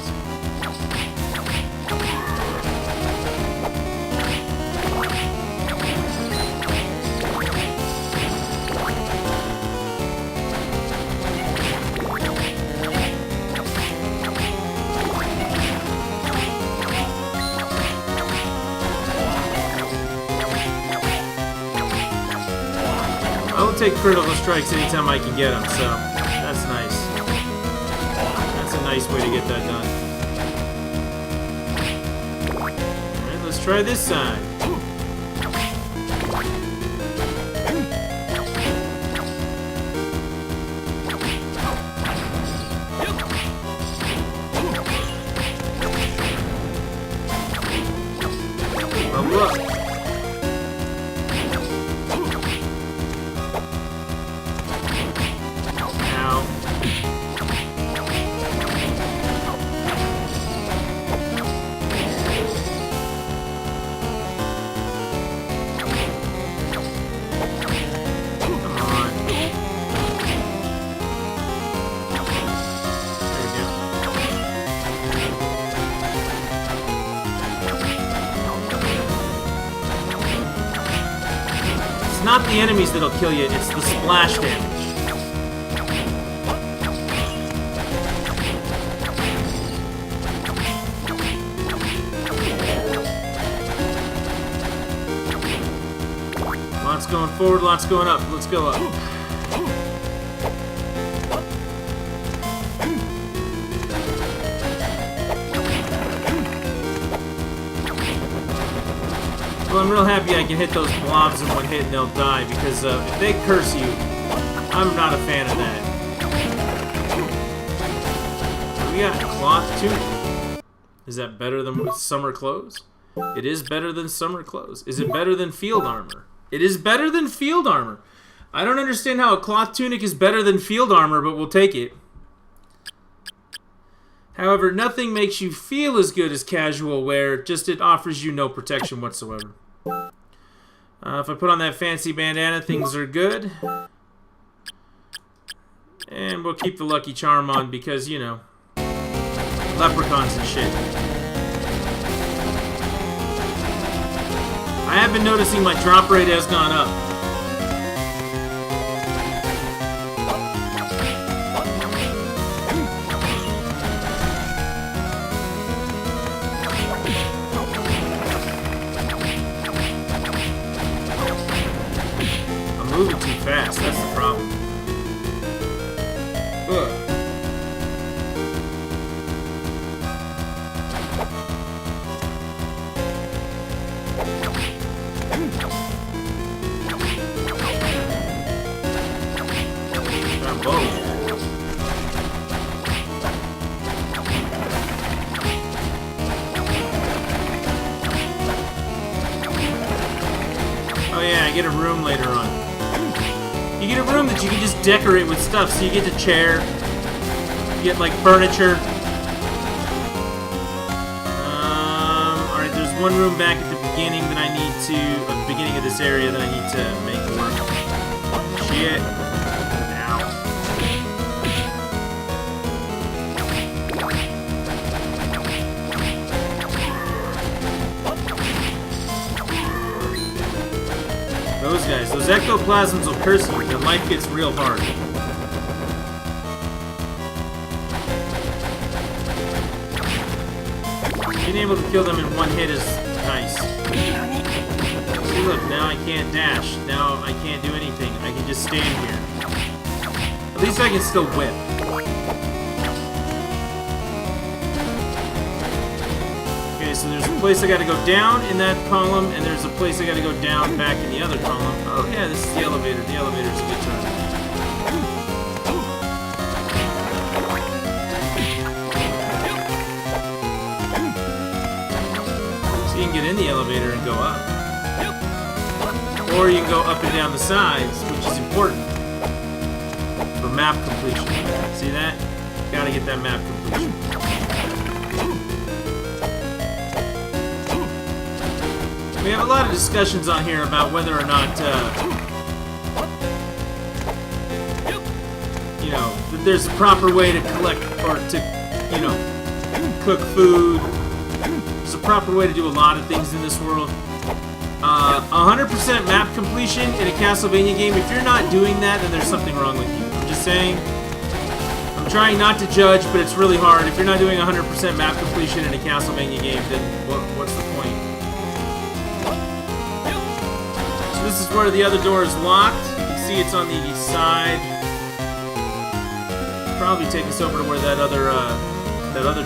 I'll take critical strikes anytime I can get them, so that's nice. That's a nice way to get that done. Alright, let's try this side. Level up. It's not the enemies that'll kill you, it's the splash damage. Lots going forward, lots going up. Let's go up. Well, I'm real happy I can hit those blobs in one hit and they'll die, because if they curse you, I'm not a fan of that. We got cloth tunic. Is that better than summer clothes? It is better than summer clothes. Is it better than field armor? It is better than field armor. I don't understand how a cloth tunic is better than field armor, but we'll take it. However, nothing makes you feel as good as casual wear, just it offers you no protection whatsoever. If I put on that fancy bandana, things are good. And we'll keep the lucky charm on because, you know, leprechauns and shit. I have been noticing my drop rate has gone up. Moving too fast, that's the problem. Ugh. Oh yeah, I get a room later on. You get a room that you can just decorate with stuff. So you get a chair, you get like furniture. Alright, there's one room back at the beginning that I need to, at the beginning of this area that I need to make work. Shit. Ow. Those guys, those ectoplasms will curse you, and life gets real hard. Being able to kill them in one hit is nice. See, See, look, now I can't dash. Now I can't do anything. I can just stand here. At least I can still whip. Okay, so there's a place I gotta go down in that column, and there's a place I gotta go down back in the other column. Oh yeah, this is the elevator. The elevator's a good time. So you can get in the elevator and go up. Or you can go up and down the sides, which is important for map completion. See that? Gotta get that map completion. We have a lot of discussions on here about whether or not, you know, that there's a proper way to collect or to, you know, cook food. There's a proper way to do a lot of things in this world. 100% map completion in a Castlevania game, if you're not doing that, then there's something wrong with you. I'm just saying. I'm trying not to judge, but it's really hard. If you're not doing 100% map completion in a Castlevania game, then what's the point? So this is where the other door is locked. You can see it's on the side. Probably take us over to where that other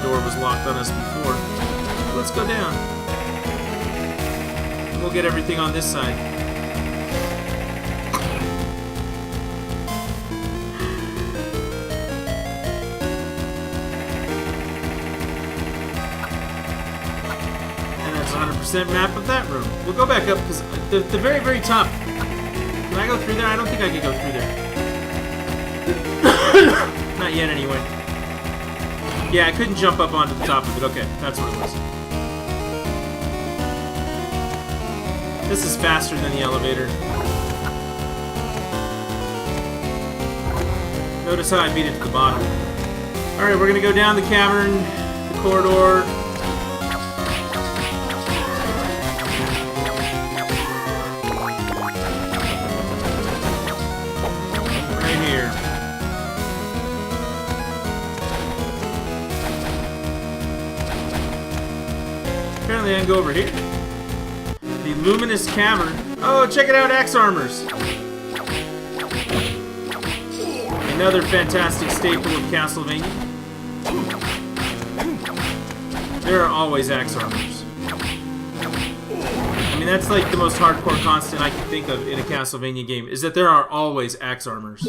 door was locked on us before. Let's go down. We'll get everything on this side. And that's 100% map of that room. We'll go back up because the very, very top. Can I go through there? I don't think I can go through there. Not yet, anyway. Yeah, I couldn't jump up onto the top of it. Okay, that's what it was. This is faster than the elevator. Notice how I beat it to the bottom. Alright, we're gonna go down the cavern, the corridor. Right here. Apparently I can go over here. The Luminous Cavern. Oh, check it out, axe armors. Another fantastic staple of Castlevania. There are always axe armors. I mean, that's like the most hardcore constant I can think of in a Castlevania game, is that there are always axe armors.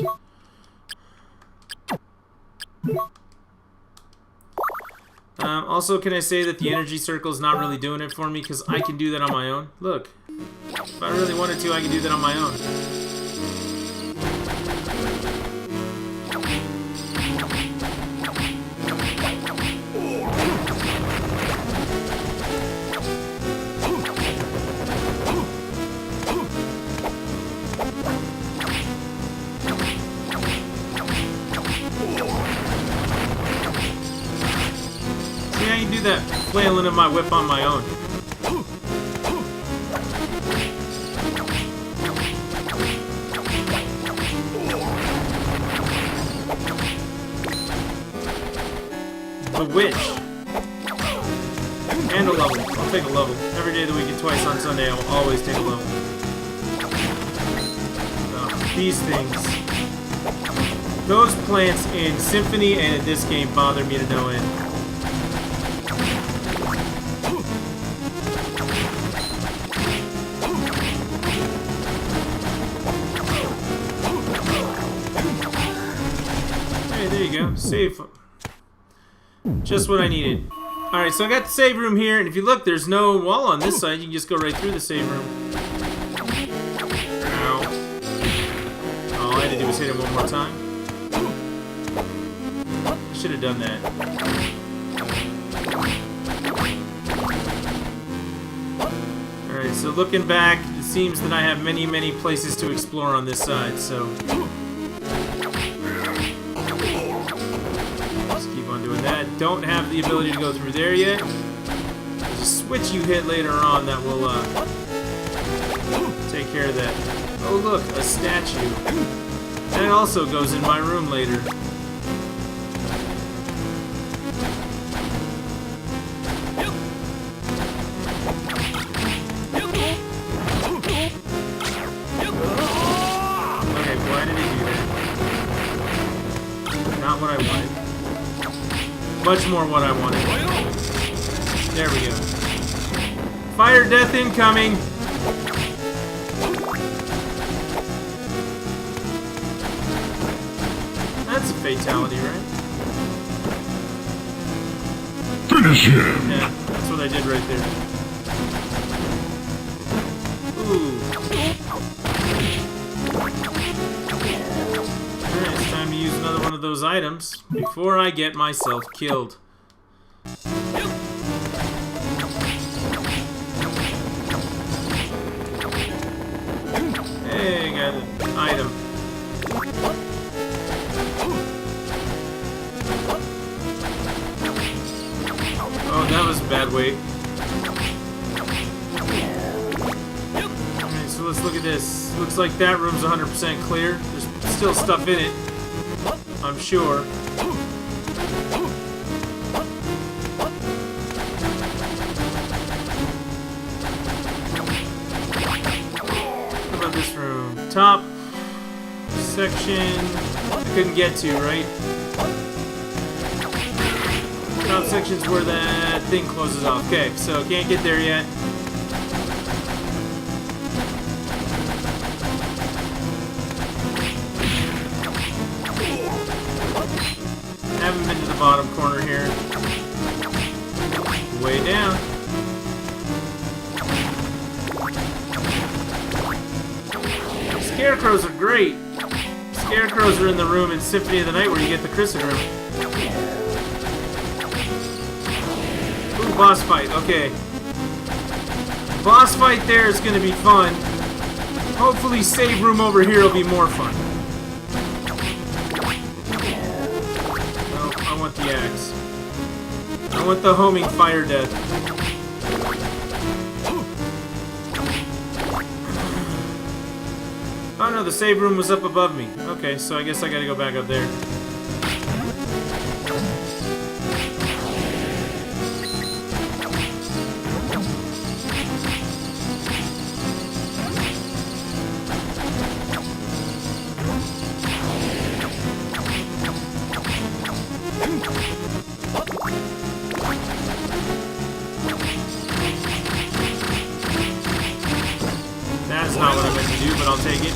Also, can I say that the energy circle is not really doing it for me, because I can do that on my own. Look, if I really wanted to, I can do that on my own. That flailing of my whip on my own. The witch. And a level. I'll take a level. Every day of the week and twice on Sunday, I'll always take a level. These things. Those plants in Symphony and in this game bother me to no end. There you go. Save. Just what I needed. Alright, so I got the save room here, and if you look, there's no wall on this side. You can just go right through the save room. Ow. All I had to do was hit him one more time. Should have done that. Alright, so looking back, it seems that I have many, many places to explore on this side, so... Don't have the ability to go through there yet. There's a switch you hit later on that will take care of that. Oh look, a statue. That also goes in my room later. Not what I wanted. Much more what I wanted. There we go. Fire death incoming! That's a fatality, right? Finish him! Yeah, that's what I did right there. Ooh. Alright, it's time to use another one of those items before I get myself killed. Hey, got an item. Oh, that was a bad weight. Alright, so let's look at this. Looks like that room's 100% clear. There's still stuff in it, I'm sure. What about this room? Top section. I couldn't get to, right? Top section's where that thing closes off. Okay, so can't get there yet. Haven't been to the bottom corner here. Way down. Scarecrows are great. Scarecrows are in the room in Symphony of the Night where you get the Crescent Room. Ooh, boss fight. Okay. Boss fight there is going to be fun. Hopefully save room over here will be more fun. No, I want the axe. I want the homing fire death. Oh no, the save room was up above me. Okay, so I guess I gotta go back up there. That's not what I meant to do, but I'll take it.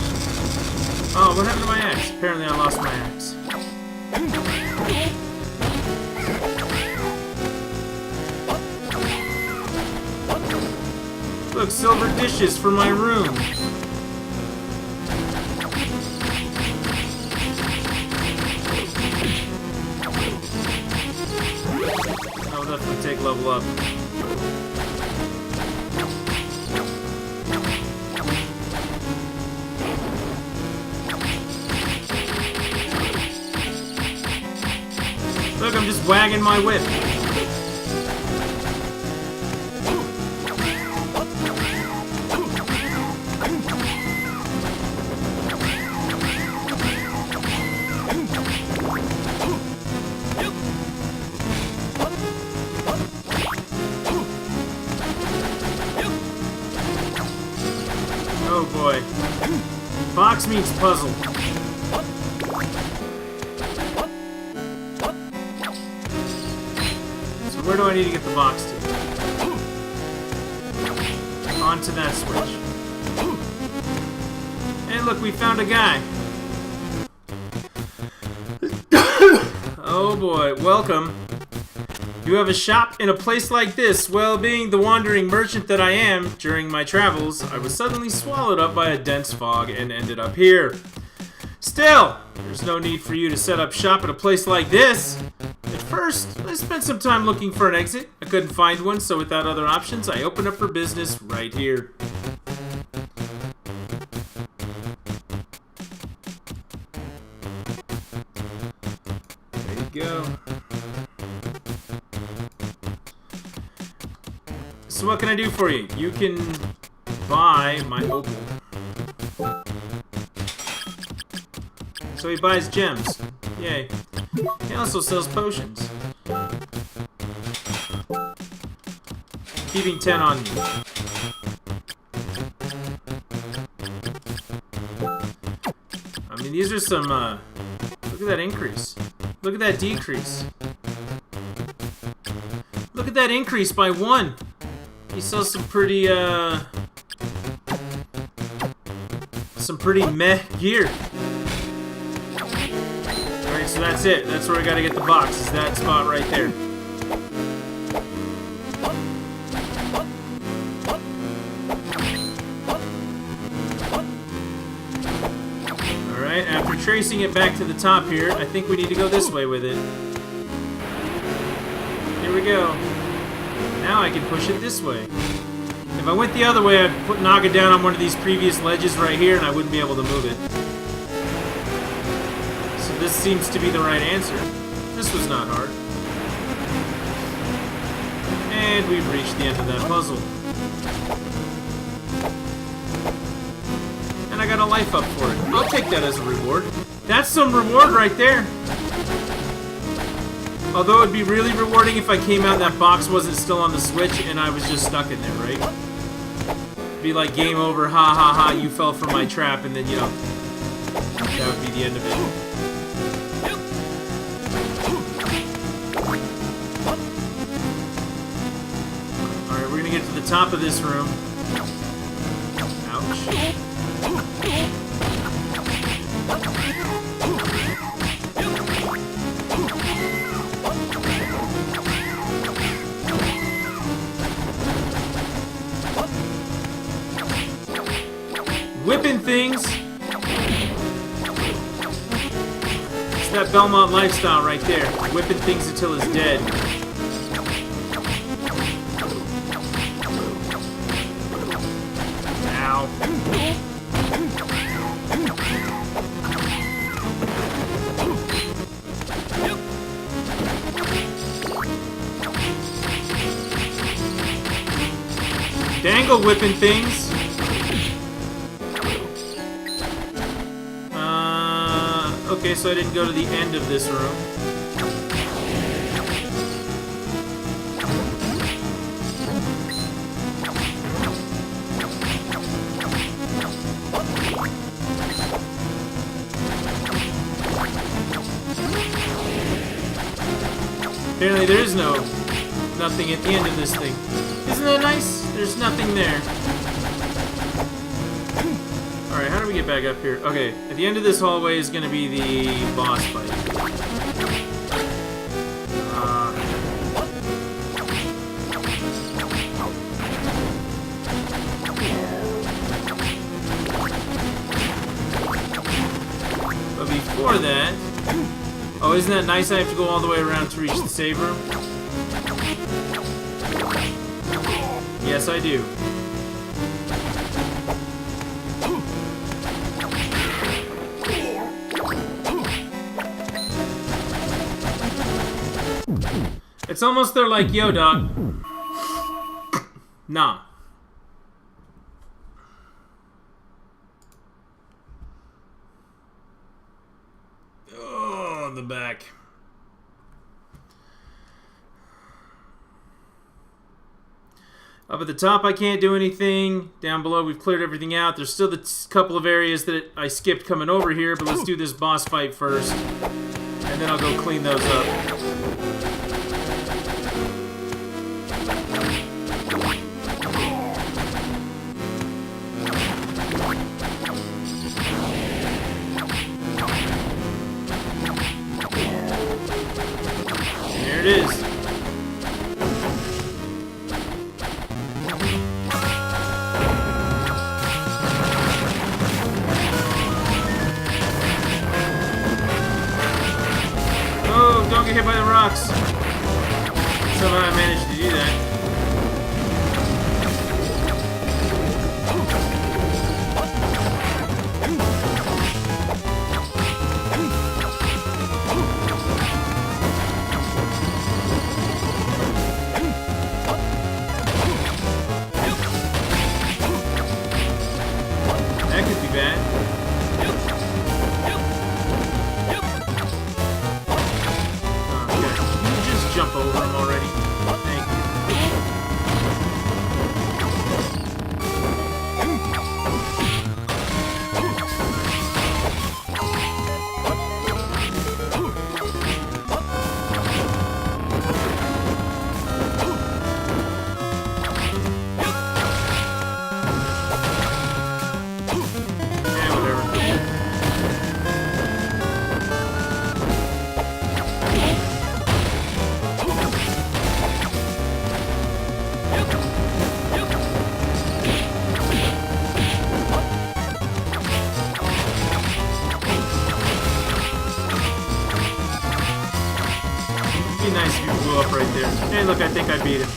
Oh, what happened to my axe? Apparently I lost my axe. Look, silver dishes for my room. I'll definitely take level up. Look, I'm just wagging my whip. Oh boy. Box meets puzzle. Where do I need to get the box to? Onto that switch. Hey, look, we found a guy. Oh boy, welcome. You have a shop in a place like this. Well, being the wandering merchant that I am, during my travels, I was suddenly swallowed up by a dense fog and ended up here. Still, there's no need for you to set up shop at a place like this. First, I spent some time looking for an exit. I couldn't find one, so without other options, I opened up for business right here. There you go. So what can I do for you? You can buy my opal. So he buys gems. Yay. He also sells potions. Keeping 10 on you. I mean, these are some, look Look at that increase. Look at that decrease. Look at that increase by 1. He sells some pretty meh gear. Alright, so that's it. That's where we gotta get the box, is that spot right there. Alright, after tracing it back to the top here, I think we need to go this way with it. Here we go. Now I can push it this way. If I went the other way, I'd knock it down on one of these previous ledges right here, and I wouldn't be able to move it. So this seems to be the right answer. This was not hard. And we've reached the end of that puzzle. And I got a life up for it. I'll take that as a reward. That's some reward right there. Although it would be really rewarding if I came out and that box wasn't still on the Switch and I was just stuck in there, right? It'd be like game over, ha ha ha, you fell for my trap, and then, you know, that would be the end of it. Alright, we're gonna get to the top of this room. Ouch. Whipping things. It's that Belmont lifestyle right there. Whipping things until it's dead. Ow. Dangle whipping things. Okay, so I didn't go to the end of this room. Apparently there is nothing at the end of this thing. Isn't that nice? There's nothing there. Alright, how do we get back up here? Okay, at the end of this hallway is going to be the boss fight. But before that... Oh, isn't that nice? I have to go all the way around to reach the save room? Yes, I do. It's almost they're like, yo, dog. Nah. Oh, the back. Up at the top, I can't do anything. Down below, we've cleared everything out. There's still the couple of areas that I skipped coming over here, but let's do this boss fight first. And then I'll go clean those up. There it is. Oh, don't get hit by the rocks. Somehow I managed to do that. That could be bad. Okay. Can you just jump over him already? Thank you. Be nice if you blew up right there. Hey, look, I think I beat it.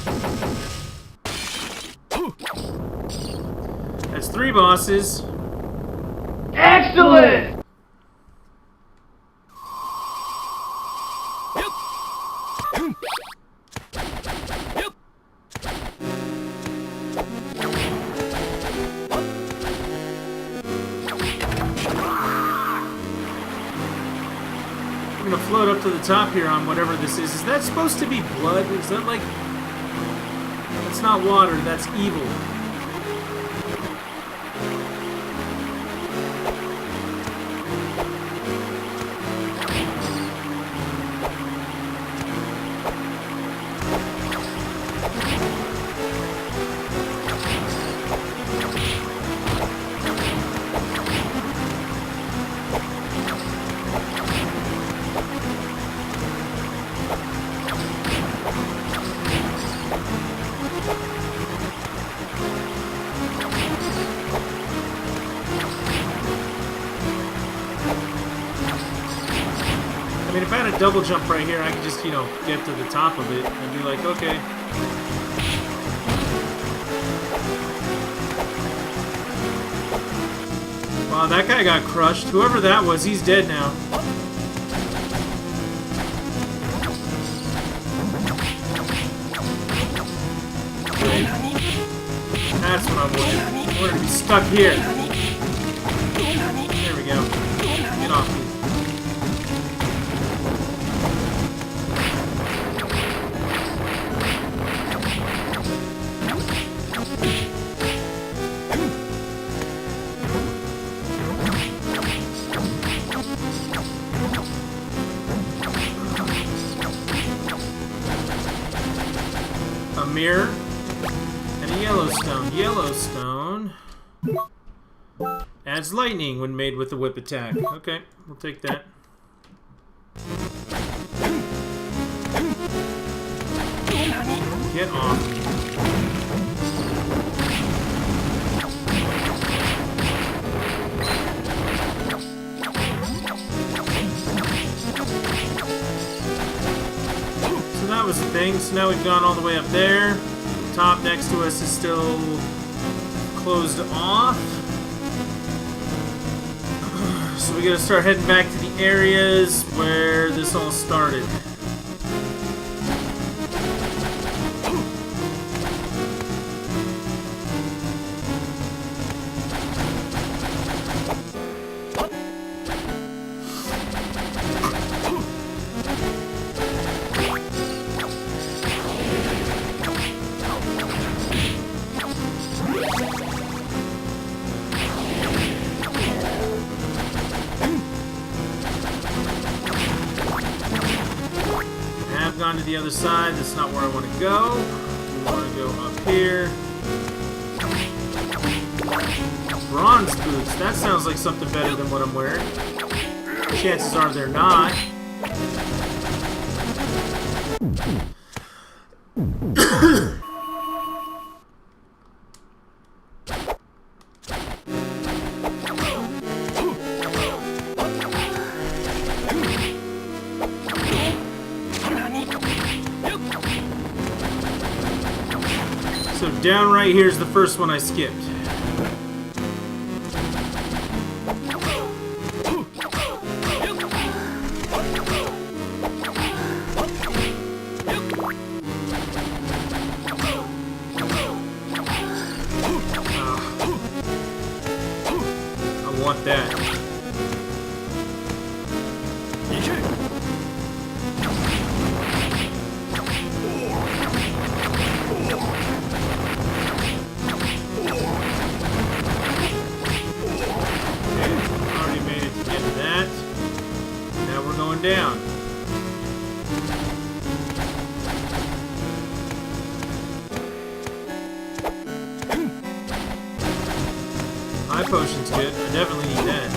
That's 3 bosses. Excellent! I'm gonna float up to the top here on whatever this is. Is that supposed to be blood? Is that like... That's not water, that's evil. I mean, if I had a double jump right here, I could just, you know, get to the top of it and be like, okay. Wow, that guy got crushed. Whoever that was, he's dead now. That's what I wanted. I wanted to be stuck here. There we go. Get off me. A mirror and a Yellowstone. Yellowstone adds lightning when made with a whip attack. Okay, we'll take that. Get off. So that was the thing. So now we've gone all the way up there. The top next to us is still closed off. So we gotta start heading back to the areas where this all started. Gone to the other side. That's not where I want to go. We want to go up here. Bronze boots. That sounds like something better than what I'm wearing. Chances are they're not. So down right here is the first one I skipped. I want that. Down. High potion's good. I definitely need that.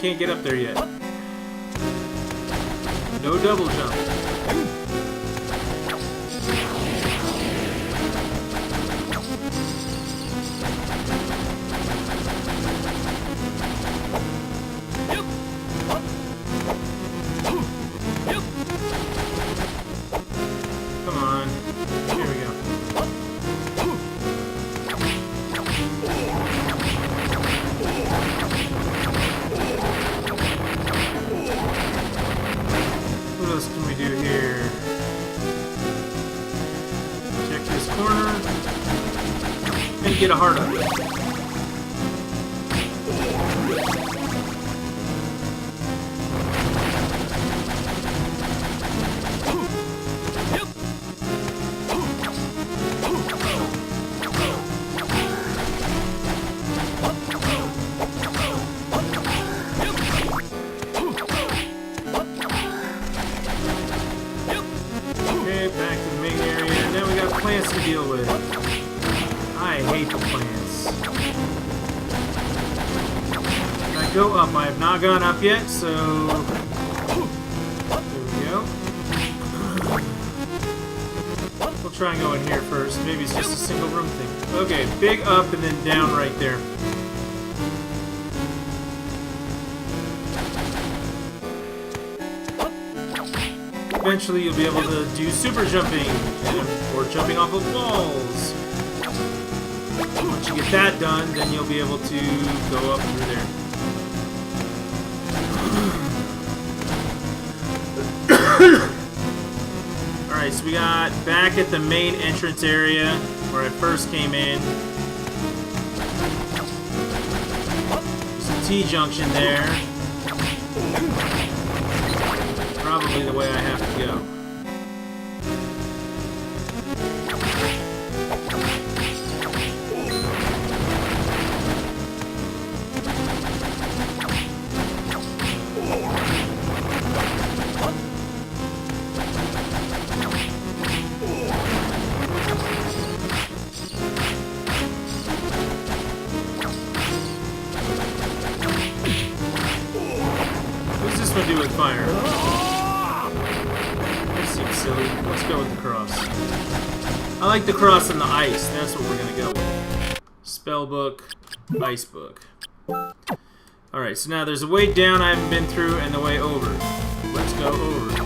can't get up there yet. No double jump. Come on. Here we go. What else can we do here? Check this corner. And get a heart up. Okay, back to the main area. Now we got plants to deal with. I hate the plants. Can I go up? I have not gone up yet, so... There we go. We'll try and go in here first. Maybe it's just a single room thing. Okay, big up and then down right there. Eventually you'll be able to do super jumping or jumping off of walls. Once you get that done, then you'll be able to go up through there. Alright, so we got back at the main entrance area where I first came in. There's a T-junction there. Probably the way I have to go. What's this one do with fire? Silly. Let's go with the cross. I like the cross and the ice. That's what we're gonna go with. Spell book, ice book. Alright, so now there's a way down I haven't been through and the way over. Let's go over.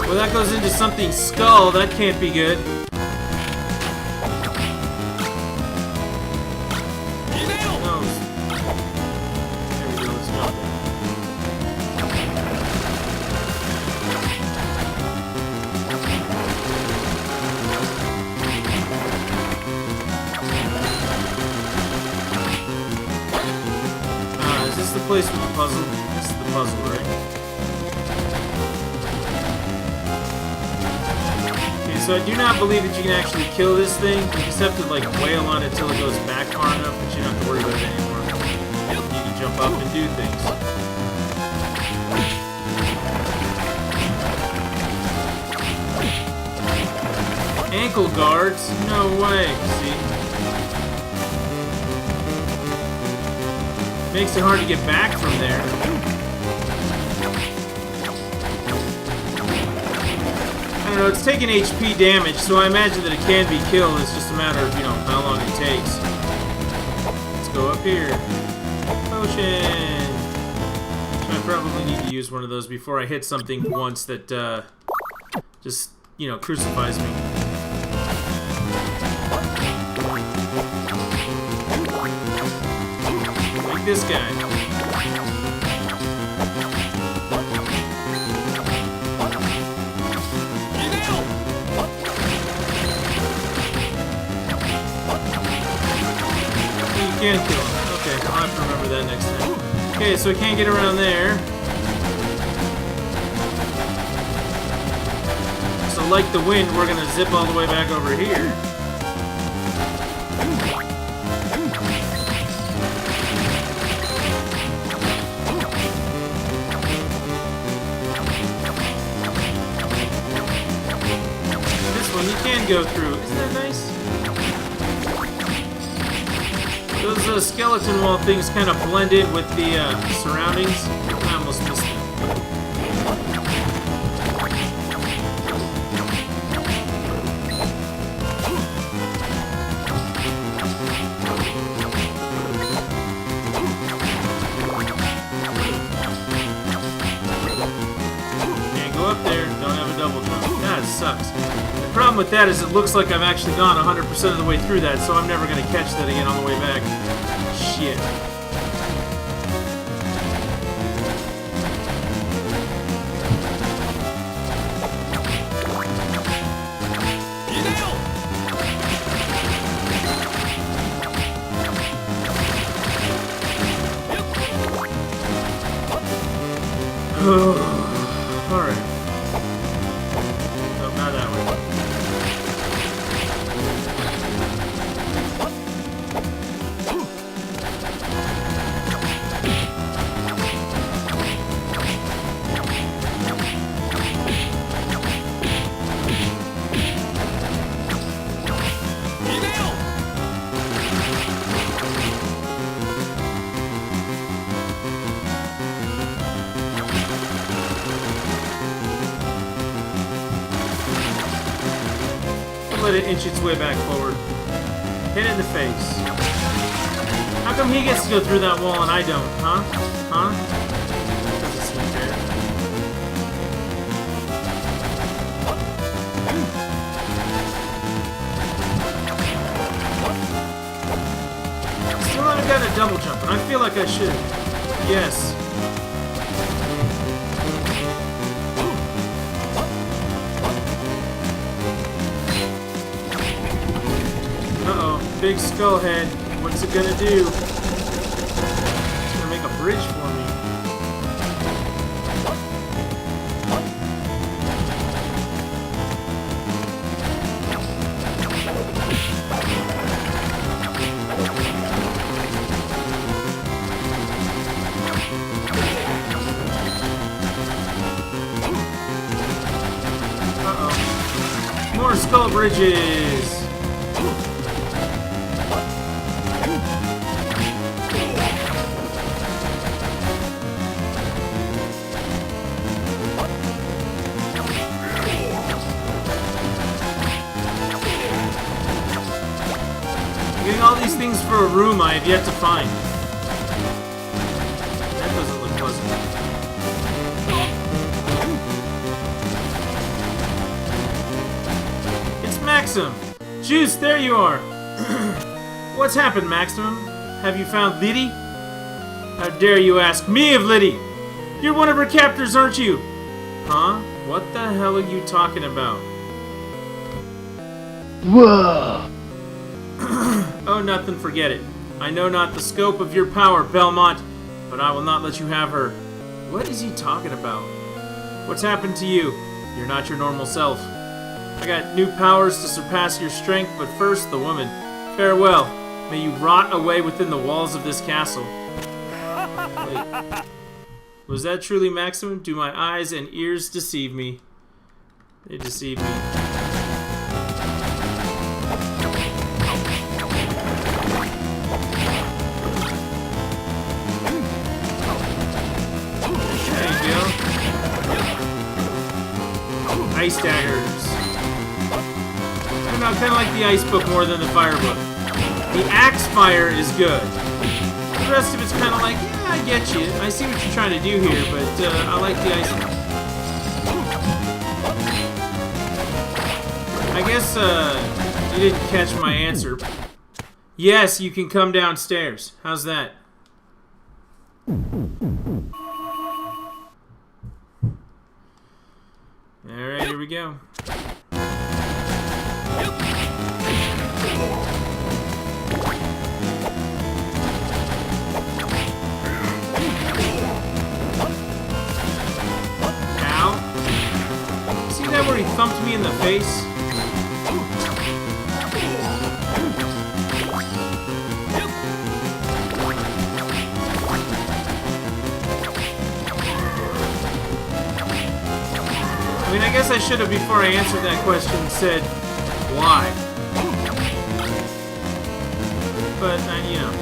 Well, that goes into something's skull. That can't be good. Is this the place with the puzzle? This is the puzzle, right? Okay, so I do not believe that you can actually kill this thing. You just have to like wail on it until it goes back far enough that you don't have to worry about it anymore. You can jump up and do things. Ankle guards? No way. See? Makes it hard to get back from there. I don't know, it's taking HP damage, so I imagine that it can be killed. It's just a matter of, you know, how long it takes. Let's go up here. Potion! So I probably need to use one of those before I hit something once that, just, you know, crucifies me. Like this guy. You can kill him. Okay, I'll have to remember that next time. Okay, so I can't get around there. So like the wind, we're gonna zip all the way back over here. go through. Isn't that nice? Those skeleton wall things kind of blend in with the surroundings. I almost missed them. Can't go up there. Don't have a double jump. That sucks. The problem with that is it looks like I've actually gone 100% of the way through that, so I'm never going to catch that again on the way back. Shit. Alright. Nope, not that way. Let it inch its way back forward. Hit it in the face. How come he gets to go through that wall and I don't, huh? Huh? Doesn't seem fair. Still haven't gotten a double jump, and I feel like I should. Yes. Big skull head. What's it gonna do? It's gonna make a bridge for me. Uh-oh. More skull bridges! Getting all these things for a room I have yet to find. That doesn't look pleasant. It's Maxim! Juice, there you are! What's happened, Maximum? Have you found Liddy? How dare you ask me of Liddy? You're one of her captors, aren't you? Huh? What the hell are you talking about? Whoa! Oh, nothing, forget it. I know not the scope of your power, Belmont, but I will not let you have her. What is he talking about? What's happened to you? You're not your normal self. I got new powers to surpass your strength, but first, the woman. Farewell. May you rot away within the walls of this castle. Wait. Was that truly Maximum? Do my eyes and ears deceive me? They deceive me. Ice daggers. I don't know, I kind of like the ice book more than the fire book. The axe fire is good. The rest of it's kind of like, yeah, I get you. I see what you're trying to do here, but I like the ice book. I guess you didn't catch my answer. Yes, you can come downstairs. How's that? Alright, here we go. Ow. See that where he thumped me in the face? I mean, I guess I should have, before I answered that question, said, Why? But, you know.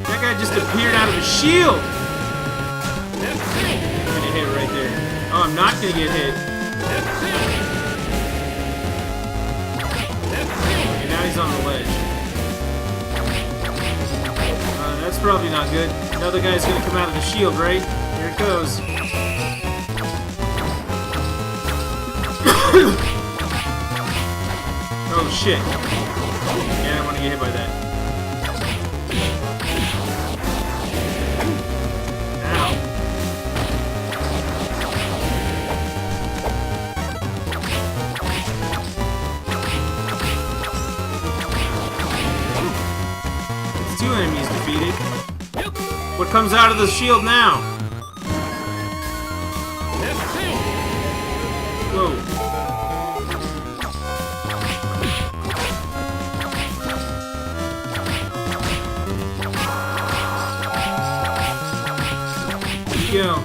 That guy just appeared out of a shield! I'm gonna hit right there. Oh, I'm not gonna get hit. Okay, now he's on the ledge. That's probably not good. Another guy's gonna come out of the shield, right? Here it goes. Oh shit. Yeah, I don't want to get hit by that. Ow. It's 2 enemies defeated. What comes out of the shield now? Whoa. Go.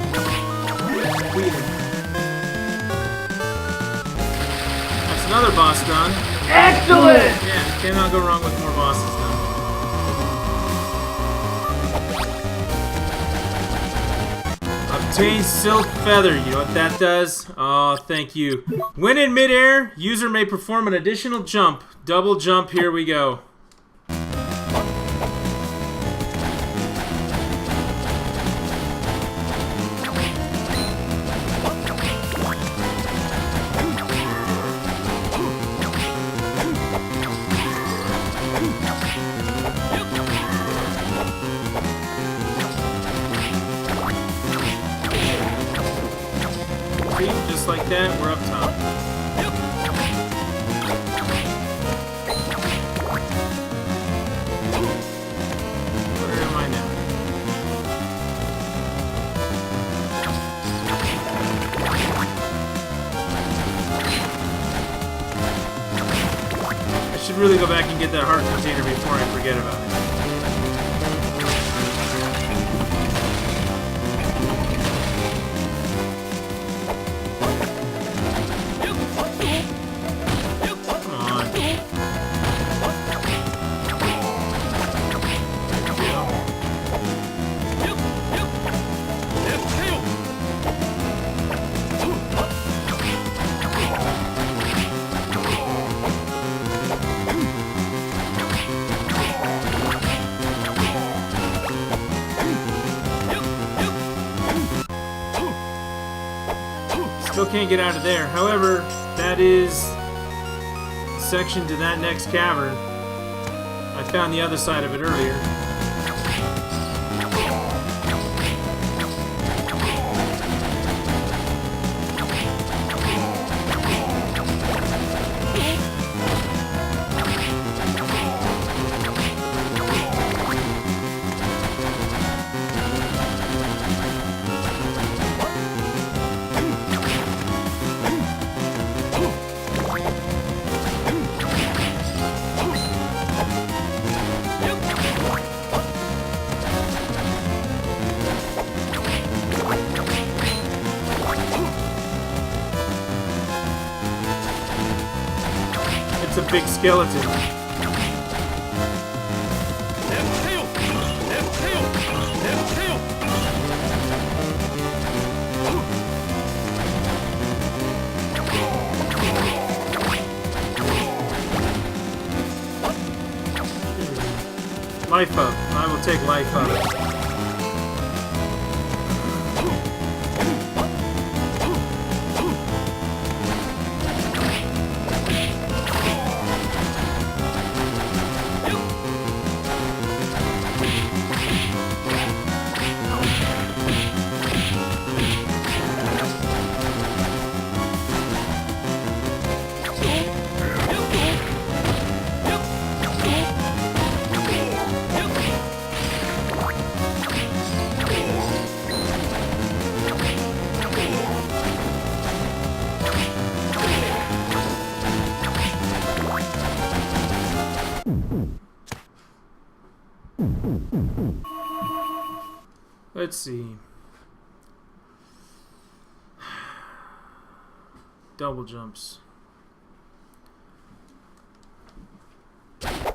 That's another boss done. Excellent! Yeah, cannot go wrong with more bosses done. Obtain silk feather. You know what that does? Oh, thank you. When in midair, user may perform an additional jump. Double jump, here we go. Just like that, we're up top. Where am I now? I should really go back and get that heart container before I forget about it. Still can't get out of there. However, that is the section to that next cavern. I found the other side of it earlier. It's a big skeleton. Life up. I will take life up. Let's see. Double jumps. I'm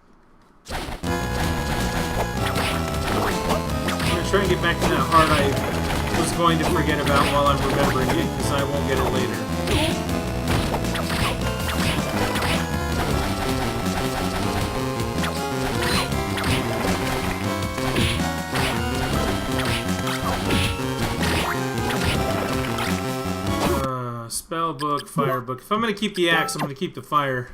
gonna try and get back to that heart I was going to forget about while I'm remembering it, because I won't get it later. Spell book, fire book. If I'm gonna keep the axe, I'm gonna keep the fire.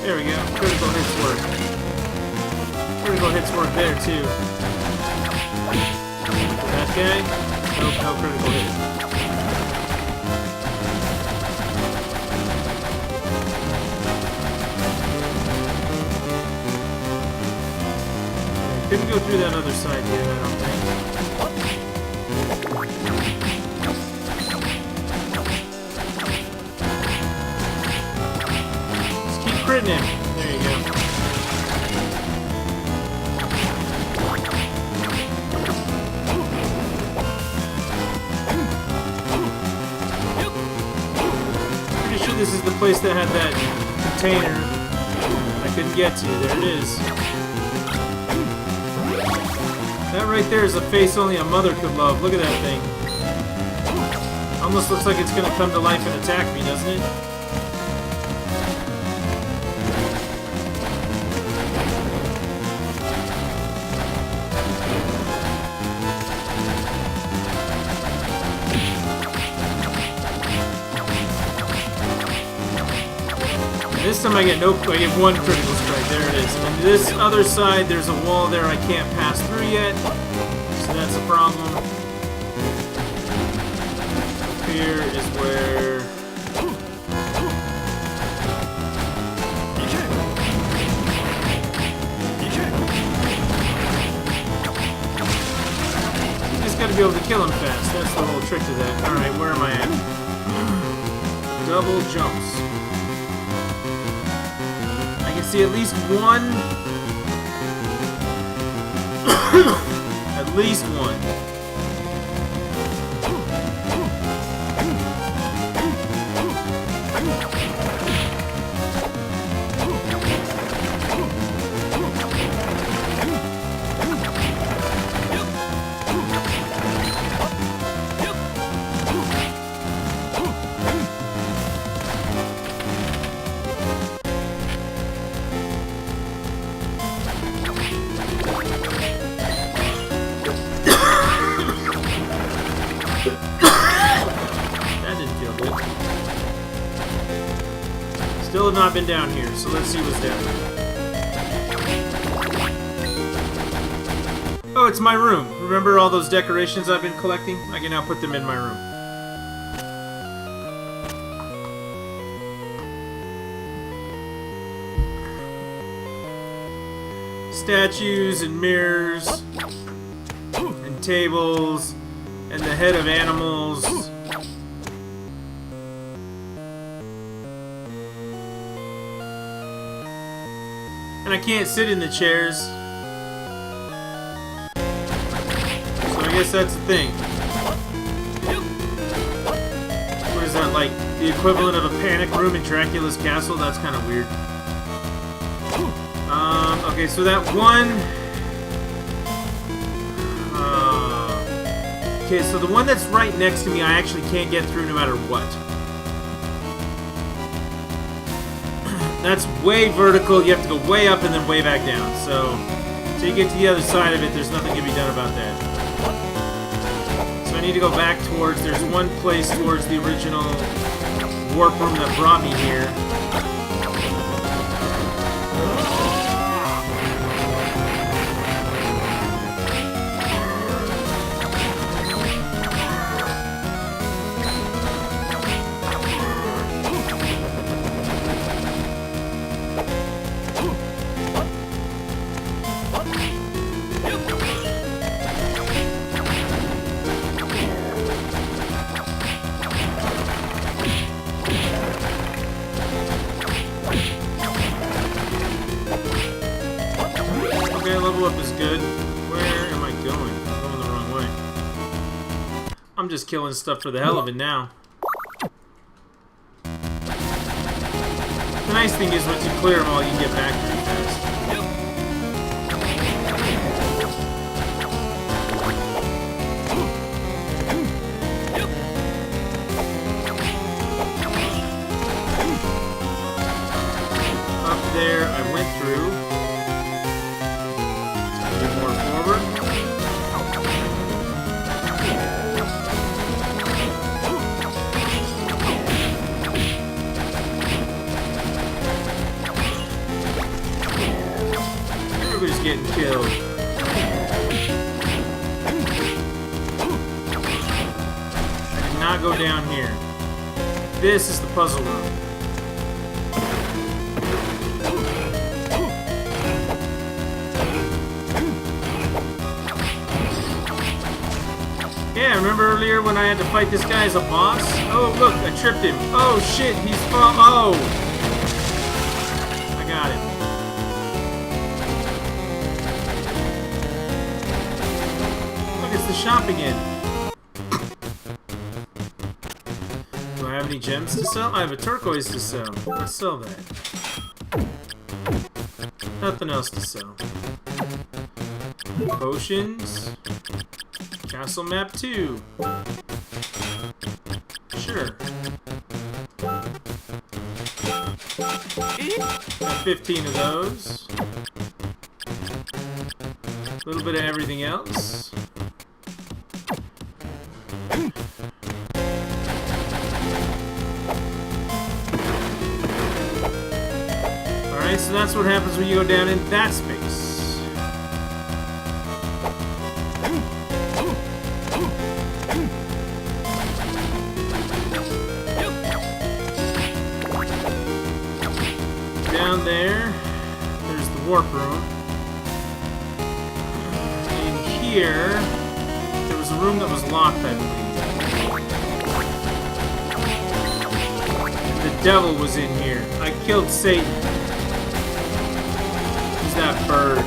There we go. Critical hits work. Critical hits work there too. That guy? Nope, no critical hit. Couldn't go through that other side yet, I don't think. Critting him. There you go. Pretty sure this is the place that had that container I couldn't get to. There it is. That right there is a face only a mother could love. Look at that thing. Almost looks like it's gonna come to life and attack me, doesn't it? This time I get one critical strike. There it is. And this other side, there's a wall there I can't pass through yet, so that's a problem. Up here is where you just gotta be able to kill him fast. That's the whole trick to that. All right, where am I at? Double jumps. See at least one. At least one. Still have not been down here, so let's see what's down here. Oh, it's my room. Remember all those decorations I've been collecting? I can now put them in my room. Statues and mirrors and tables and the head of animals. And I can't sit in the chairs. So I guess that's the thing. What is that, like, the equivalent of a panic room in Dracula's castle. That's kind of weird. Okay, so that one... okay, so the one that's right next to me, I actually can't get through no matter what. That's way vertical. You have to go way up and then way back down. So, till you get to the other side of it, there's nothing can be done about that. So I need to go back towards... There's one place towards the original warp room that brought me here. Okay, level up is good. Where am I going? I'm going the wrong way. I'm just killing stuff for the hell of it now. The nice thing is once you clear them all, you can get back pretty fast. Up there, I went through. More forward. Everybody's getting killed. I did not go down here. This is the puzzle room. Yeah, remember earlier when I had to fight this guy as a boss? Oh, look, I tripped him. Oh, shit, he's oh! I got him. Look, it's the shop again. Do I have any gems to sell? I have a turquoise to sell. Let's sell that. Nothing else to sell. Potions. Castle map 2. Sure. Got 15 of those. A little bit of everything else. Alright, so that's what happens when you go down in that space. Down there's the warp room. In here, there was a room that was locked, I believe. The devil was in here. I killed Satan. Who's that bird?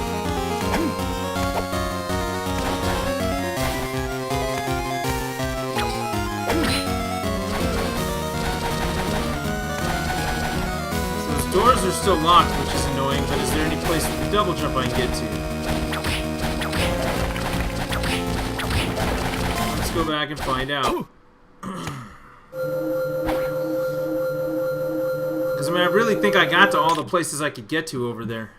Doors are still locked, which is annoying, but is there any place with the double jump I can get to? Let's go back and find out. Because, I mean, I really think I got to all the places I could get to over there.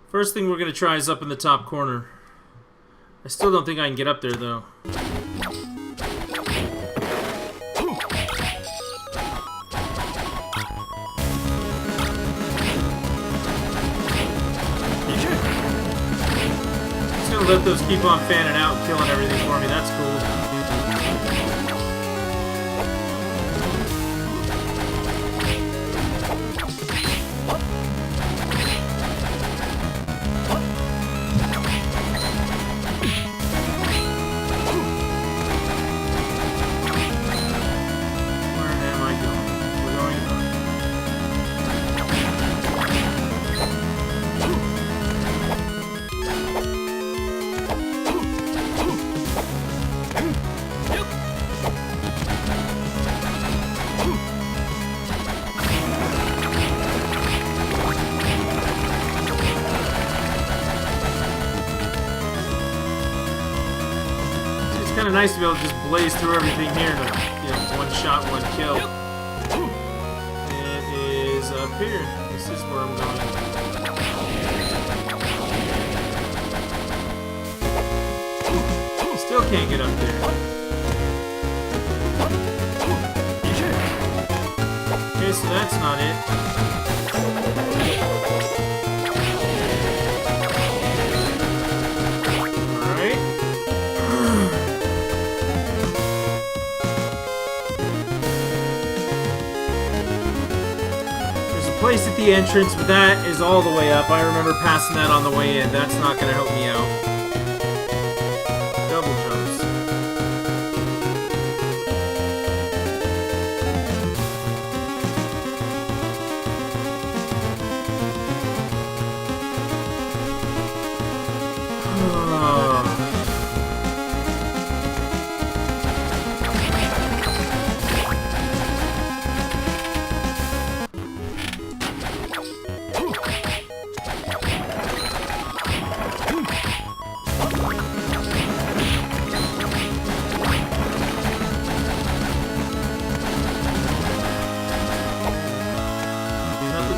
First thing we're going to try is up in the top corner. I still don't think I can get up there, though. Let those keep on fanning out and killing everything for me. That's cool. Where am I going? We're going up. kind of nice to be able to just blaze through everything here in a, you know, one shot, one kill. It is up here. This is where I'm going. Still can't get up there. Okay, so that's not it. Alright. There's a place at the entrance, but that is all the way up. I remember passing that on the way in. That's not going to help me out. Double jumps.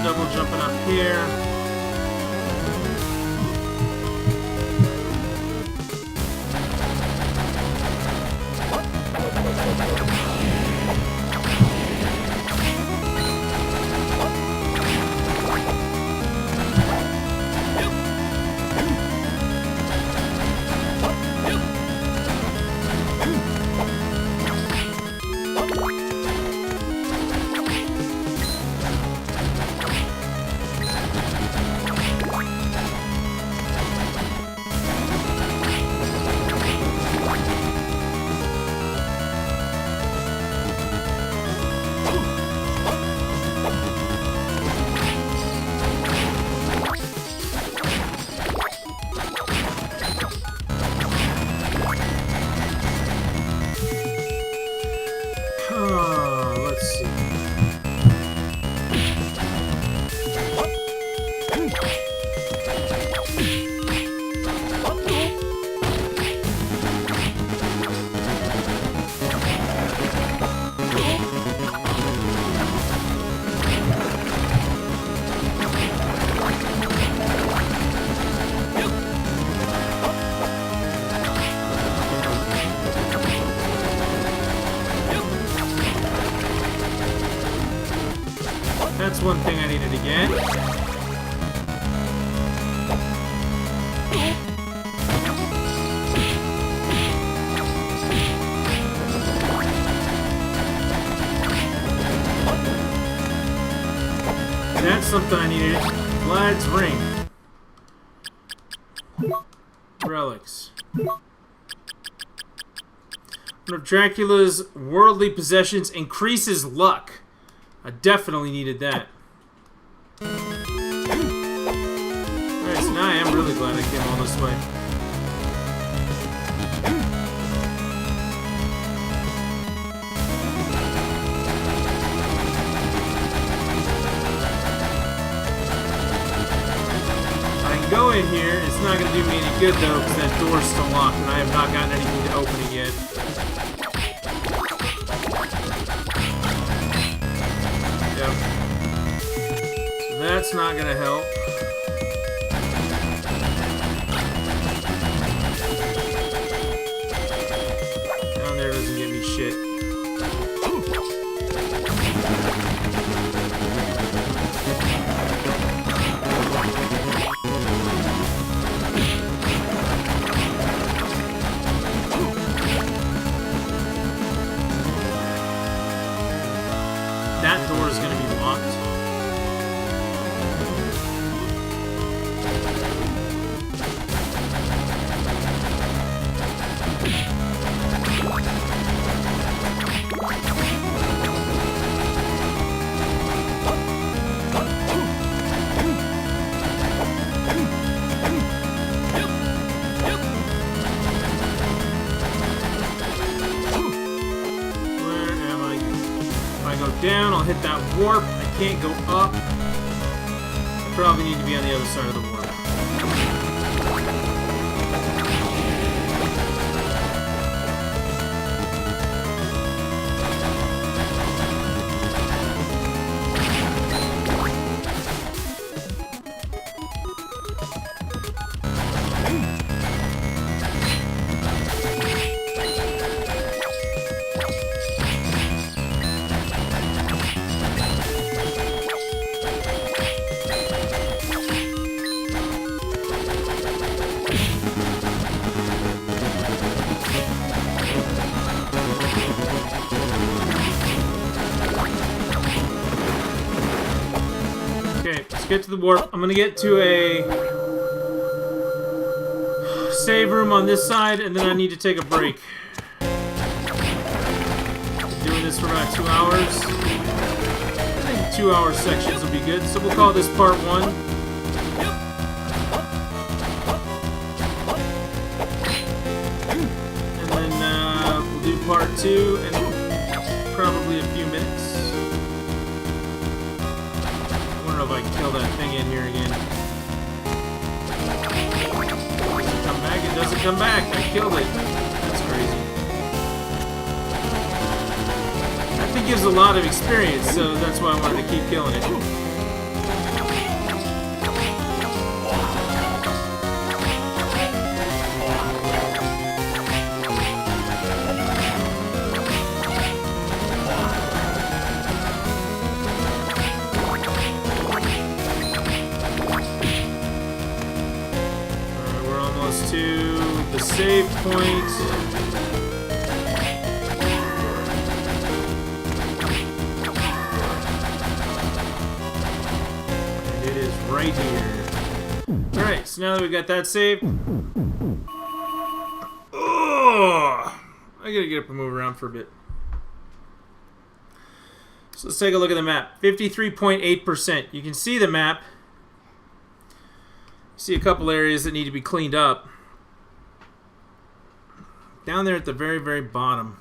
Double jumping up here. Let's see. That's one thing I needed to get. That's something I needed. Vlad's ring. Relics. One of Dracula's worldly possessions increases luck. I definitely needed that. Alright, so now I am really glad I came all this way. I can go in here. It's not going to do me any good though, because that door's still locked and I have not gotten anything to open it yet. That's not gonna help. Down there doesn't get me shit. That door is gonna be locked. Down, I'll hit that warp. I can't go up. I probably need to be on the other side of the warp. get to the warp. I'm gonna get to a save room on this side, and then I need to take a break. Doing this for about 2 hours. I think 2-hour sections will be good, so we'll call this part 1. And then we'll do part 2 in probably a few minutes. I wonder if I can kill that thing in here again. Does it come back? It doesn't come back. I killed it. That's crazy. That thing gives a lot of experience, so that's why I wanted to keep killing it. To the save point. And it is right here. Alright, so now that we got that saved. Oh, I gotta get up and move around for a bit. So let's take a look at the map. 53.8%. You can see the map. See a couple areas that need to be cleaned up. Down there at the very, very bottom.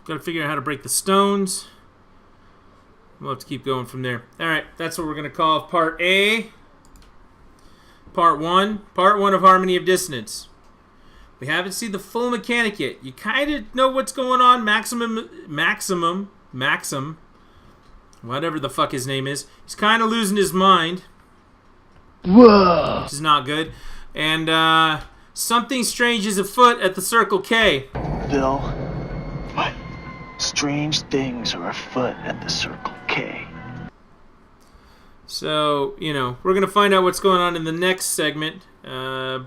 Got to figure out how to break the stones. We'll have to keep going from there. Alright, that's what we're going to call part A. Part 1. Part 1 of Harmony of Dissonance. We haven't seen the full mechanic yet. You kind of know what's going on. Maxim, whatever the fuck his name is. He's kind of losing his mind. Whoa! Which is not good. And something strange is afoot at the Circle K. Bill, what? Strange things are afoot at the Circle K. So, you know, we're going to find out what's going on in the next segment.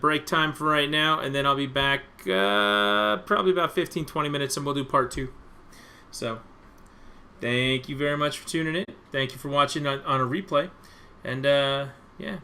Break time for right now, and then I'll be back probably about 15-20 minutes, and we'll do part 2. So, thank you very much for tuning in. Thank you for watching on a replay. And, yeah.